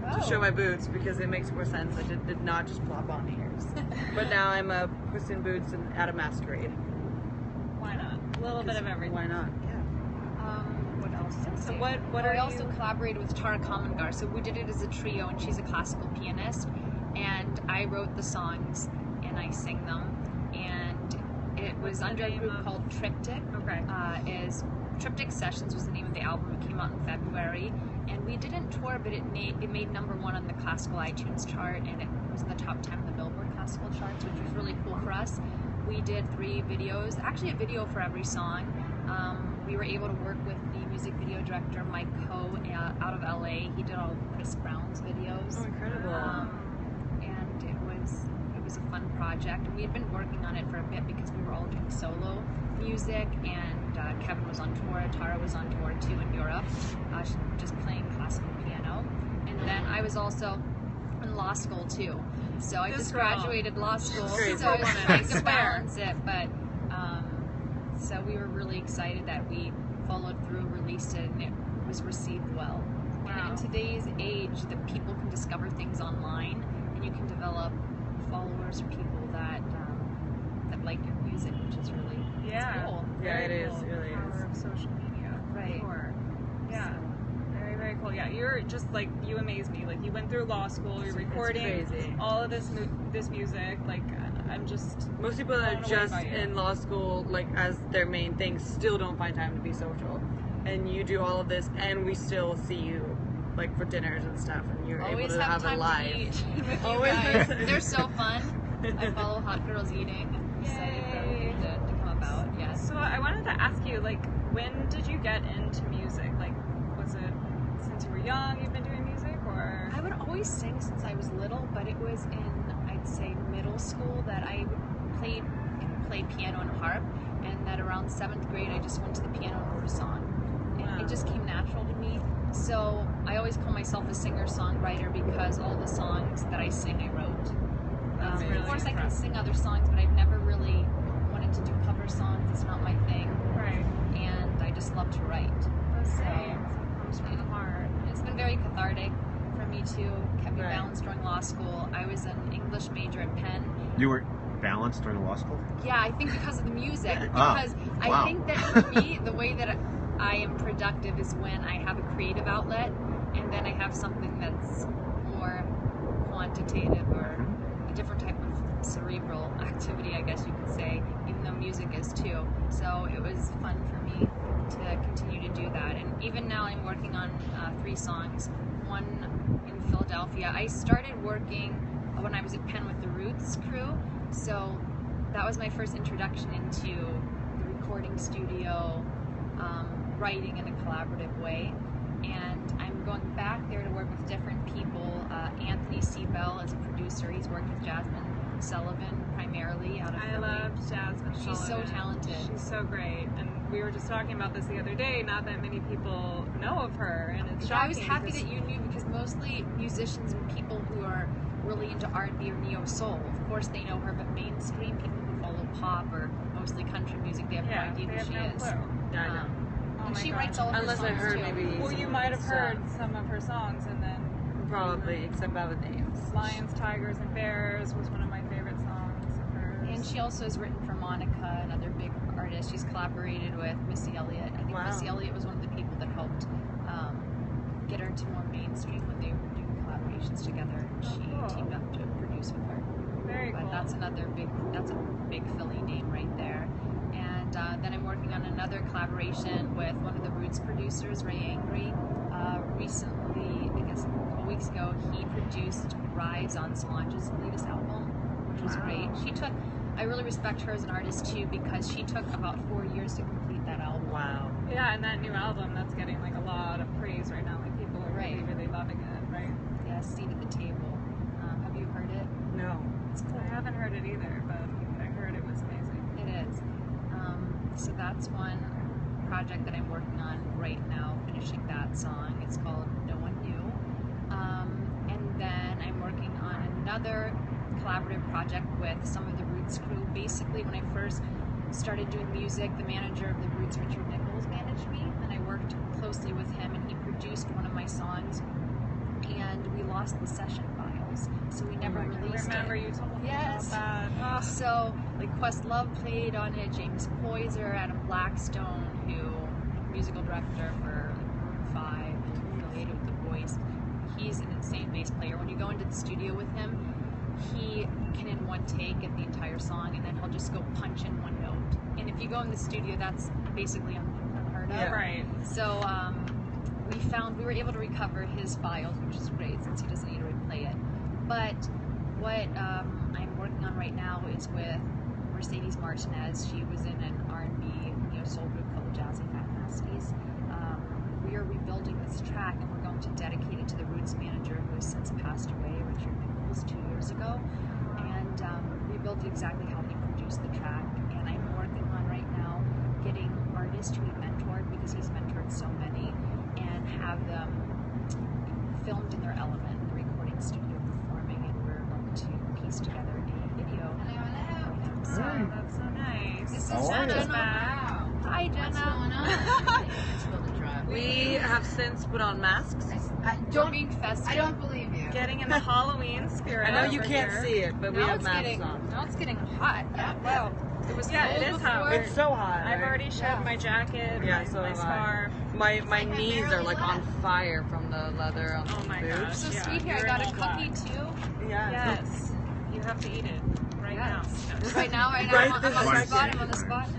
to Oh. show my boots because it makes more sense. I did not just plop on ears. But now I'm a Puss in Boots and at a masquerade. Why not? A little bit of everything. Why not? Yeah. What else? Let's So see. what are I also you? collaborated with Tara Common-Gar, so we did it as a trio, and she's a classical pianist, and I wrote the songs and I sing them, and it was What's the under a name group of- called Triptych. Okay. Triptych Sessions was the name of the album. It came out in February, and we didn't tour, but it made #1 on the classical iTunes chart, and it was in the top 10 of the Billboard classical charts, which was really cool for us. We did 3 videos, actually a video for every song. We were able to work with the music video director Mike Coe out of LA. He did all of Chris Brown's videos. Oh, incredible. And it was a fun project. We had been working on it for a bit because we were all doing solo music, and Kevin was on tour, Tara was on tour too in Europe, just playing classical piano. And then I was also in law school too. So I This just girl. graduated law school, Crazy. so I was trying to Swear. balance it, but so we were really excited that we followed through, released it, and it was received well. Wow. And in today's age, that people can discover things online, and you can develop followers or people that like your music, which is really Yeah. cool. Yeah, Very it is. cool. It really Power is. of social media. Right. Sure. Yeah. Very, very cool. Yeah, you're just like, you amaze me. Like, you went through law school, you're It's recording crazy. all of this music. Like, I'm just. Most people that are Blown away just by you. in law school, like as their main thing, still don't find time to be social. And you do all of this, and we still see you, like for dinners and stuff, and you're Always able to have time a life. to eat with you Always guys. have- They're so fun. I follow Hot Girls Eating. I'm excited for everything to come about. Yes. So I wanted to ask you, like, when did you get into music? Like, was it since you were young you've been doing music, or? I would always sing since I was little, but it was in, I'd say, middle school that I played piano and harp, and that around 7th grade I just went to the piano and wrote a song. And it just came natural to me. So I always call myself a singer-songwriter because all the songs that I sing I wrote. Really of course I can impressive. sing other songs, but I've never really wanted to do cover songs. It's not my thing. Right. And I just love to write. That's So great. Comes from the heart. it's been very cathartic for me too. Kept me Right. balanced during law school. I was an English major at Penn. You were balanced during law school? Yeah, I think because of the music. Ah, Because wow. I think that for me, the way that I am productive is when I have a creative outlet, and then I have something that's more quantitative or a different type of cerebral activity, I guess you could say, even though music is too. So it was fun for me to continue to do that. And even now I'm working on 3 songs, one in Philadelphia. I started working when I was at Penn with the Roots crew, so that was my first introduction into the recording studio, writing in a collaborative way. And I'm going back there to work with different people. Anthony Seabell is a producer. He's worked with Jasmine Sullivan primarily out of I Philly. love Jasmine She's so Sullivan. talented. She's so great. And we were just talking about this the other day. Not that many people know of her, and it's So I was shocking happy because- that you knew, because mostly musicians and people who are really into R&B or neo soul, of course they know her, but mainstream people who follow pop or mostly country music, they have yeah, no idea they who have she no is. clue. Yeah, I know. Oh And my she gosh. writes all of her Unless I songs heard too. maybe Well, you some might have stuff. heard some of her songs, and then Probably, except by the names. Lions, Tigers, and Bears was one of my favorite songs of hers. And she also has written for Monica, another big artist. She's collaborated with Missy Elliott. I think Wow. Missy Elliott was one of the people that helped get her to more mainstream when they were doing collaborations together. And she cool. teamed up to produce with her. Very But cool. that's a big Philly name right there. And then I'm working on another collaboration with one of the Roots producers, Ray Angry. Recently, I guess a couple weeks ago, he produced Rise on Solange's latest album, which was great. I really respect her as an artist too, because she took about 4 years to complete that album. Wow. Yeah, and that new album, that's getting like a lot of praise right now. Like people are really, Right. really loving it, right? Yeah, Seat at the Table. Have you heard it? No. It's cool. I haven't heard it either, but I heard it was amazing. It is. So that's one project that I'm working on right now, finishing that song. It's called No One Knew. And then I'm working on another collaborative project with some of the Roots crew. Basically, when I first started doing music, the manager of the Roots, Richard Nichols, managed me, and I worked closely with him, and he produced one of my songs, and we lost the session files, so we never I released remember it. you told me Yes. about that. So, like, Questlove played on it, James Poyser, Adam Blackstone, who musical director for Maroon 5, affiliated with The Voice. He's an insane bass player. When you go into the studio with him, he can in one take get the entire song, and then he'll just go punch in one note. And if you go in the studio, that's basically unheard of. Yeah. Right. So we were able to recover his files, which is great since he doesn't need to replay it. But what I'm working on right now is with Mercedes Martinez. She was in an R&B neo-soul group called the Jazzy Fat Nasties. We are rebuilding this track, and we're going to dedicate it to the Roots manager who has since passed away, Richard Nichols, 2 years ago. And rebuild it exactly how he produced the track. And I'm working on right now getting artists who he mentored, because he's mentored so many, and have them filmed in their element in the recording studio performing, and we're going to piece together a video. So that's so nice. This is How are Jenna. you? Hi, What's going Jenna. on? It's Will the Drive. We have since put on masks. We're being festive. I don't believe you. Getting in the Halloween spirit. I know you over can't here. see it, but we Now have it's masks getting on. now it's getting hot. Wow. It was Yeah, cold it is hot. before. It's so hot. I've right? already shed my jacket, Yeah, my, so my have I. scarf. My like I knees are barely like on left. fire from the leather on Oh the my boots. gosh. So Yeah, sweet here. I you're got in a all black. cookie too. Yeah. Yes. You have to eat it right Yes. now. Right now, Right I'm on this the second. spot. I'm on the spot.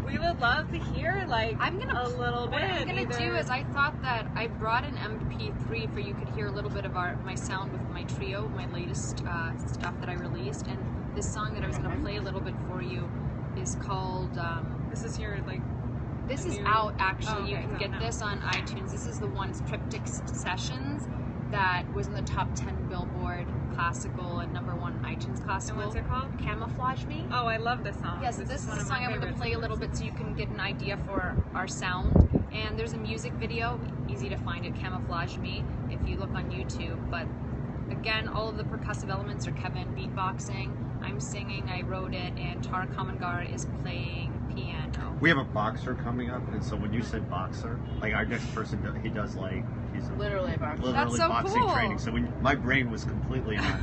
We would love to hear like I'm gonna a little What bit. I'm gonna either. do is I thought that I brought an MP3 for you could hear a little bit of my sound with my trio, my latest stuff that I released, and this song that I was gonna play a little bit for you is called This is your like. This is New- out actually. Oh, okay, You can it's get out this on iTunes. This is the one, Triptych Sessions, that was in the top 10 Billboard classical and #1 iTunes And classical. what's it called? Camouflage Me. Oh, I love this song. Yes, this is one the of song my I'm going to favorites. play a little bit so you can get an idea for our sound. And there's a music video, easy to find at Camouflage Me if you look on YouTube. But again, all of the percussive elements are Kevin beatboxing. I'm singing, I wrote it, and Tara Kamangar is playing piano. We have a boxer coming up, and so when you said boxer, like our next person, he does like he's Literally a boxer. That's so boxing cool. training. So when my brain was completely on,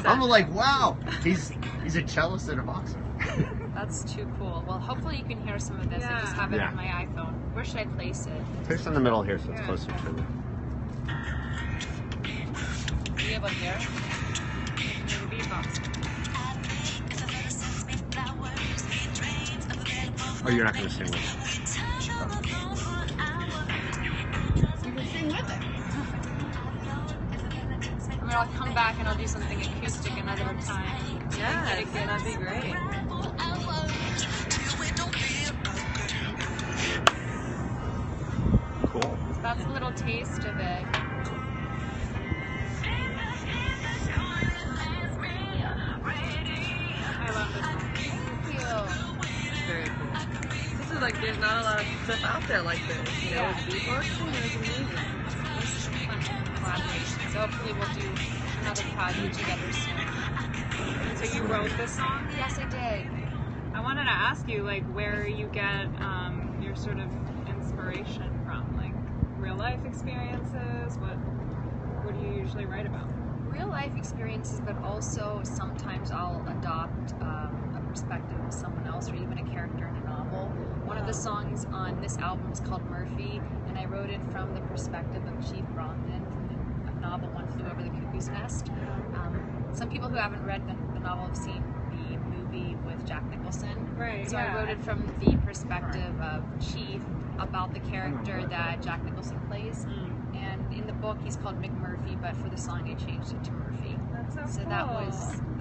I'm like, wow, he's a cellist and a boxer. That's too cool. Well, hopefully you can hear some of this. I Yeah. just have it Yeah. on my iPhone. Where should I place it? Place in the middle here, so it's Yeah. closer to me. Do you have one here? Maybe beatbox. Oh, you're not going to sing with me. You can sing with it. I mean, I'll come back and I'll do something acoustic another time. Yeah, that'd be great. Cool. So that's a little taste of it. I love this song. Thank you. Very cool. This is like, there's not a lot of stuff out there like this. You know, with beatboxing, it's amazing. This is fun collaboration. So hopefully we'll do another project together soon. So you wrote this song? Yes, I did. I wanted to ask you, like, where you get your sort of inspiration from, like real life experiences. What do you usually write about? Real life experiences, but also sometimes I'll adopt a perspective of someone else or even a character in a novel. One of the songs on this album is called Murphy, and I wrote it from the perspective of Chief Brogden from the novel One Flew Over the Cuckoo's Nest. Some people who haven't read the novel have seen the movie with Jack Nicholson. Right. So yeah. I wrote it from the perspective of Chief about the character that Jack Nicholson plays. And in the book, he's called McMurphy, but for the song, I changed it to Murphy. That's so So cool. that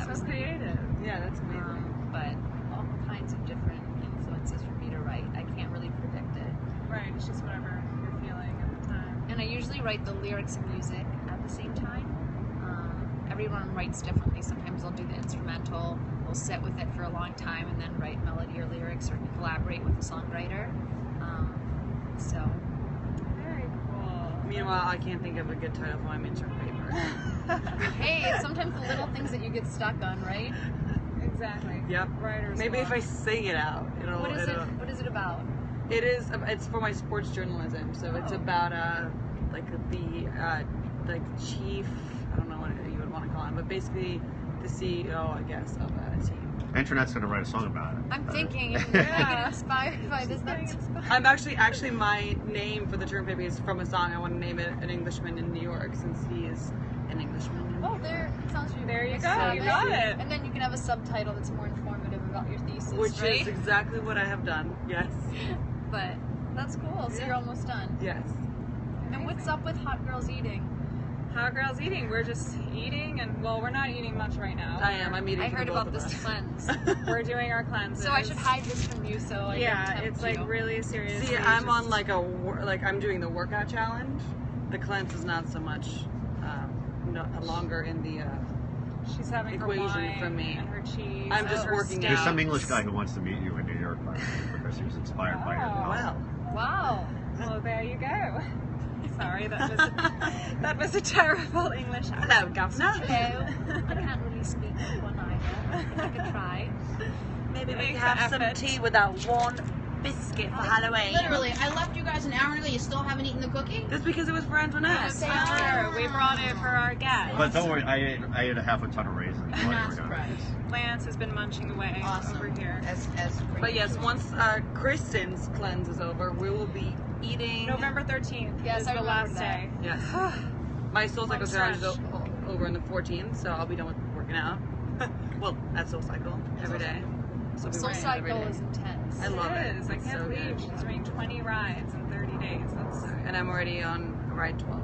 was so neat. creative. Yeah, that's amazing. But all kinds of different influences for me to write. I can't really predict it. Right. It's just whatever you're feeling at the time. And I usually write the lyrics and music at the same time. Everyone writes differently. Sometimes I'll do the instrumental, we'll sit with it for a long time and then write melody or lyrics or collaborate with a songwriter. So, Very cool. Meanwhile, I can't think of a good title for my midterm paper. hey, it's sometimes the little things that you get stuck on, right? Exactly. Yep. Writer's Maybe if block. I sing it out, it'll. What is it? it'll What is it about? It is. It's for my sports journalism, so it's Oh. about like the like chief. I don't know what you would want to call him, but basically the CEO, I guess, of a team. Internet's going to write a song about it. I'm thinking if I Yeah. get inspired by this. That's I'm actually my name for the term paper is from a song. I want to name it "An Englishman in New York" since he is an Englishman. oh, there. It sounds really There you nice. go, you got it. And then you can have a subtitle that's more informative about your thesis, Which right? is exactly what I have done. Yes. But that's cool. So Yeah. you're almost done. Yes. And what's up with Hot Girls Eating? Hot Girls Eating. We're just eating, and well, we're not eating much right now. I am. I'm eating. I for heard the both about of this us. cleanse. We're doing our cleanses. So I should hide this from you so I Yeah, don't tempt it's like you. really serious. See, I'm on like I'm doing the workout challenge. The cleanse is not so much longer in the. She's having equation her wine for me. and her cheese. I'm and just her working steak. There's some out. English guy who wants to meet you in New York by the way, because he was inspired by your Oh. novel. Wow. Wow. Well, there you go. Sorry, that was a terrible English accent. Hello, Governor. Hello. I can't really speak one either. I could try. Maybe we Make can the have some effort. tea with that one biscuit for Halloween. Literally, I left you guys an hour ago. You still haven't eaten the cookie? That's because it was for Antoinette. Say That's hi. true. We brought it for our guests. But don't worry, I ate a half a ton of raisins. I'm while you not were gone. surprised. Lance has been munching away Awesome. over here. As But yes, once Kristen's cleanse is over, we will be eating. November 13th Yes, is I the remember last that. day. Yes. My Soul Cycle Home challenge is stretch. over on the 14th, so I'll be done with working out. Well, at Soul Cycle every day. So I'll be Soul working out every Cycle day. is intense. I love it. It is. I It's can't so believe good. she's doing 20 rides in 30 days. That's And I'm already on ride 12.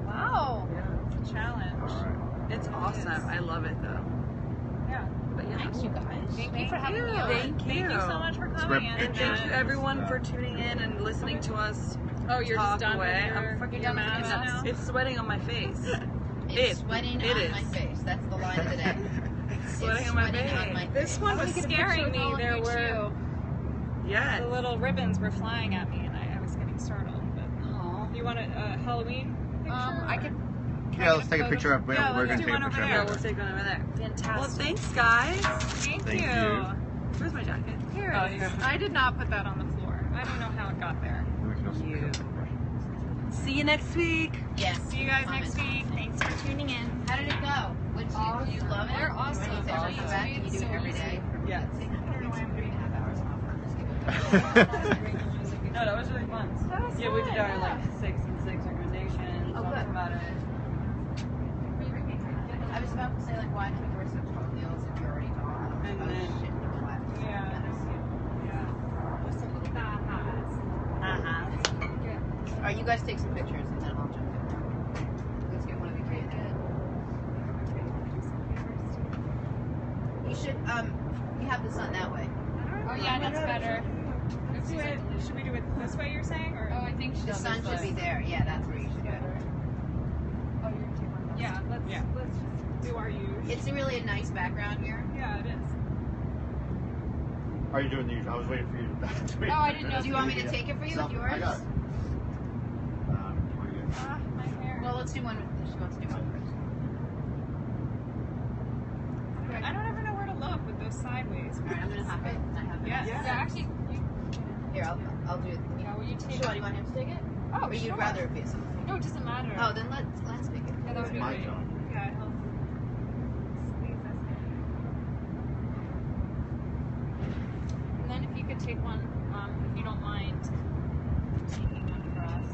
Wow. a challenge. All right. It's awesome. I love it though. Yeah. But yeah. Thanks, you guys. Thank you for having me on. Thank you. Thank you so much for It's coming. rep- And thank you everyone for tuning in and listening to us Oh, you're talk just done away. with your, I'm fucking your mask now? It's sweating on my face. It's sweating it on is. my face. That's the line of the day. Sweating It's on my sweating on face. my This face. one was I wanna get a scaring picture of all me. of There you, were Yes. the little ribbons were flying at me, and I was getting startled. But Aw. you want a Halloween picture? I could. Yeah, let's take a picture of. Yeah, We're let's gonna do take a one over picture Yeah, of we'll it. take one over there. Fantastic. Well, thanks, guys. Thank Thank you. you. Where's my jacket? Here it is. I did not put that on the floor. I don't know how it got there. We can also pick You. up the brush. See you next week. Yes. See you guys Comment. next week. Thanks for tuning in. How did it go? What do you love it? They're awesome. You They're want to go back? sweet, You do it so every easy. day. Yes. I don't know why I'm 3.5 hours off on this. No, that was really fun. That was Yeah, we did fun, our like 6 and 6 recommendations. Oh, talked good. about it. I was about to say, like, why did we wear such tall heels if you're already tall? And Oh, then- shit, no left. Yeah. All right, you guys take some pictures and then I'll jump in. Let's get one of the great. You should, you have the sun that way. Oh yeah, that's better. Let's do it. Should we do it this way? You're saying, or Oh, I think The sun should be there. Yeah, that's where you should do it. Oh, you're taking one. yeah. Let's just do our use. It's really a nice background here. Yeah, it is. How are you doing these? I was waiting for you to. Oh, I didn't know Do you want me to take it for you? It's yours? I got it. Ah, my hair. Well, let's do one. She wants to do one first. I don't ever know where to look with those sideways. All right, I'm gonna hop it. I have it. Yes. Yeah, actually, you, Here, I'll do it. yeah, will you take? Sure, do you want him to take it? Oh, Or sure. you'd rather it be something? No, it doesn't matter. Oh, then let's make it. Yeah, that would be My great. job. Yeah, it helps. Squeeze this in. And then if you could take one, if you don't mind, taking one for us.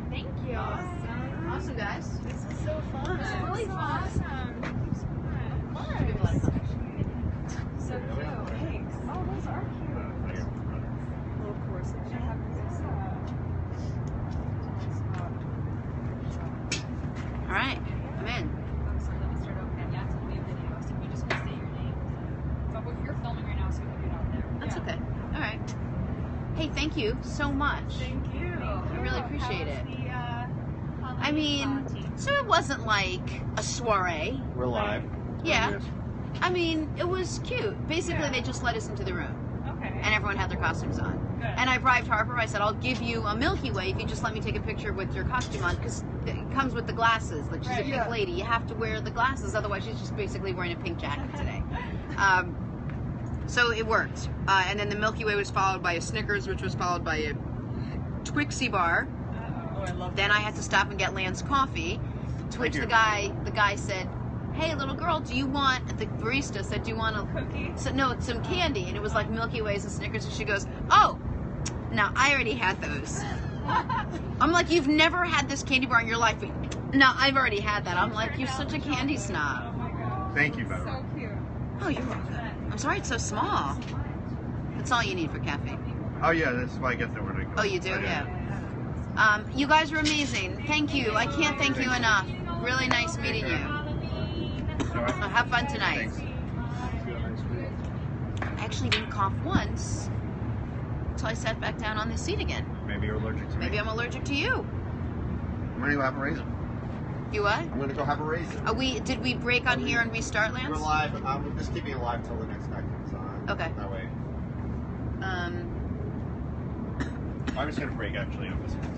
Thank you. Awesome, guys. This is so fun. This is really fun. Awesome. Thank you so much. We have a lot of fun. So cute. Thanks. Oh, those are cute. Little courses. I have this, All right, I'm in. So let me start opening. Yeah, it's gonna be a video. So you just gonna say your name. But you're filming right now, so we can do it out there. That's Yeah. okay. All right. Hey, thank you so much. Thank you. I really appreciate it. The, I mean, so it wasn't like a soiree. We're live. Yeah. I mean, it was cute. Basically, Yeah. they just let us into the room, Okay. and everyone had their costumes on. Good. And I bribed Harper. I said, I'll give you a Milky Way if you just let me take a picture with your costume on, because it comes with the glasses. Like, she's a Right. pink lady. You have to wear the glasses, otherwise she's just basically wearing a pink jacket today. So it worked. And then the Milky Way was followed by a Snickers, which was followed by a Twixie bar. Oh, I love Then I had to stop and get Lance coffee, to which you. the guy said, hey, little girl, do you want, the barista said, do you want a, Cookie. so, no, some candy? And it was like Milky Ways and Snickers, and she goes, oh, no, I already had those. I'm like, you've never had this candy bar in your life. No, I've already had that. I'm like, you're such a candy Oh snob. my god. Thank you, Beto. So cute. Oh, you're welcome. I'm sorry it's so small. That's all you need for caffeine. Oh yeah, that's why I get there when I go. Oh, you do? I Yeah. You guys are amazing. Thank you. I can't thank you enough. Really nice meeting you. Have fun tonight. Thanks. I actually didn't cough once until I sat back down on the seat again. Maybe you're allergic to me. Maybe I'm allergic to you. I'm gonna go have a raisin. You what? I'm gonna go have a raisin. Did we break on here and restart, We're Lance? live. I'm just keeping it live till the next guy comes on. Okay. That way. Um, I'm just gonna break actually on this one.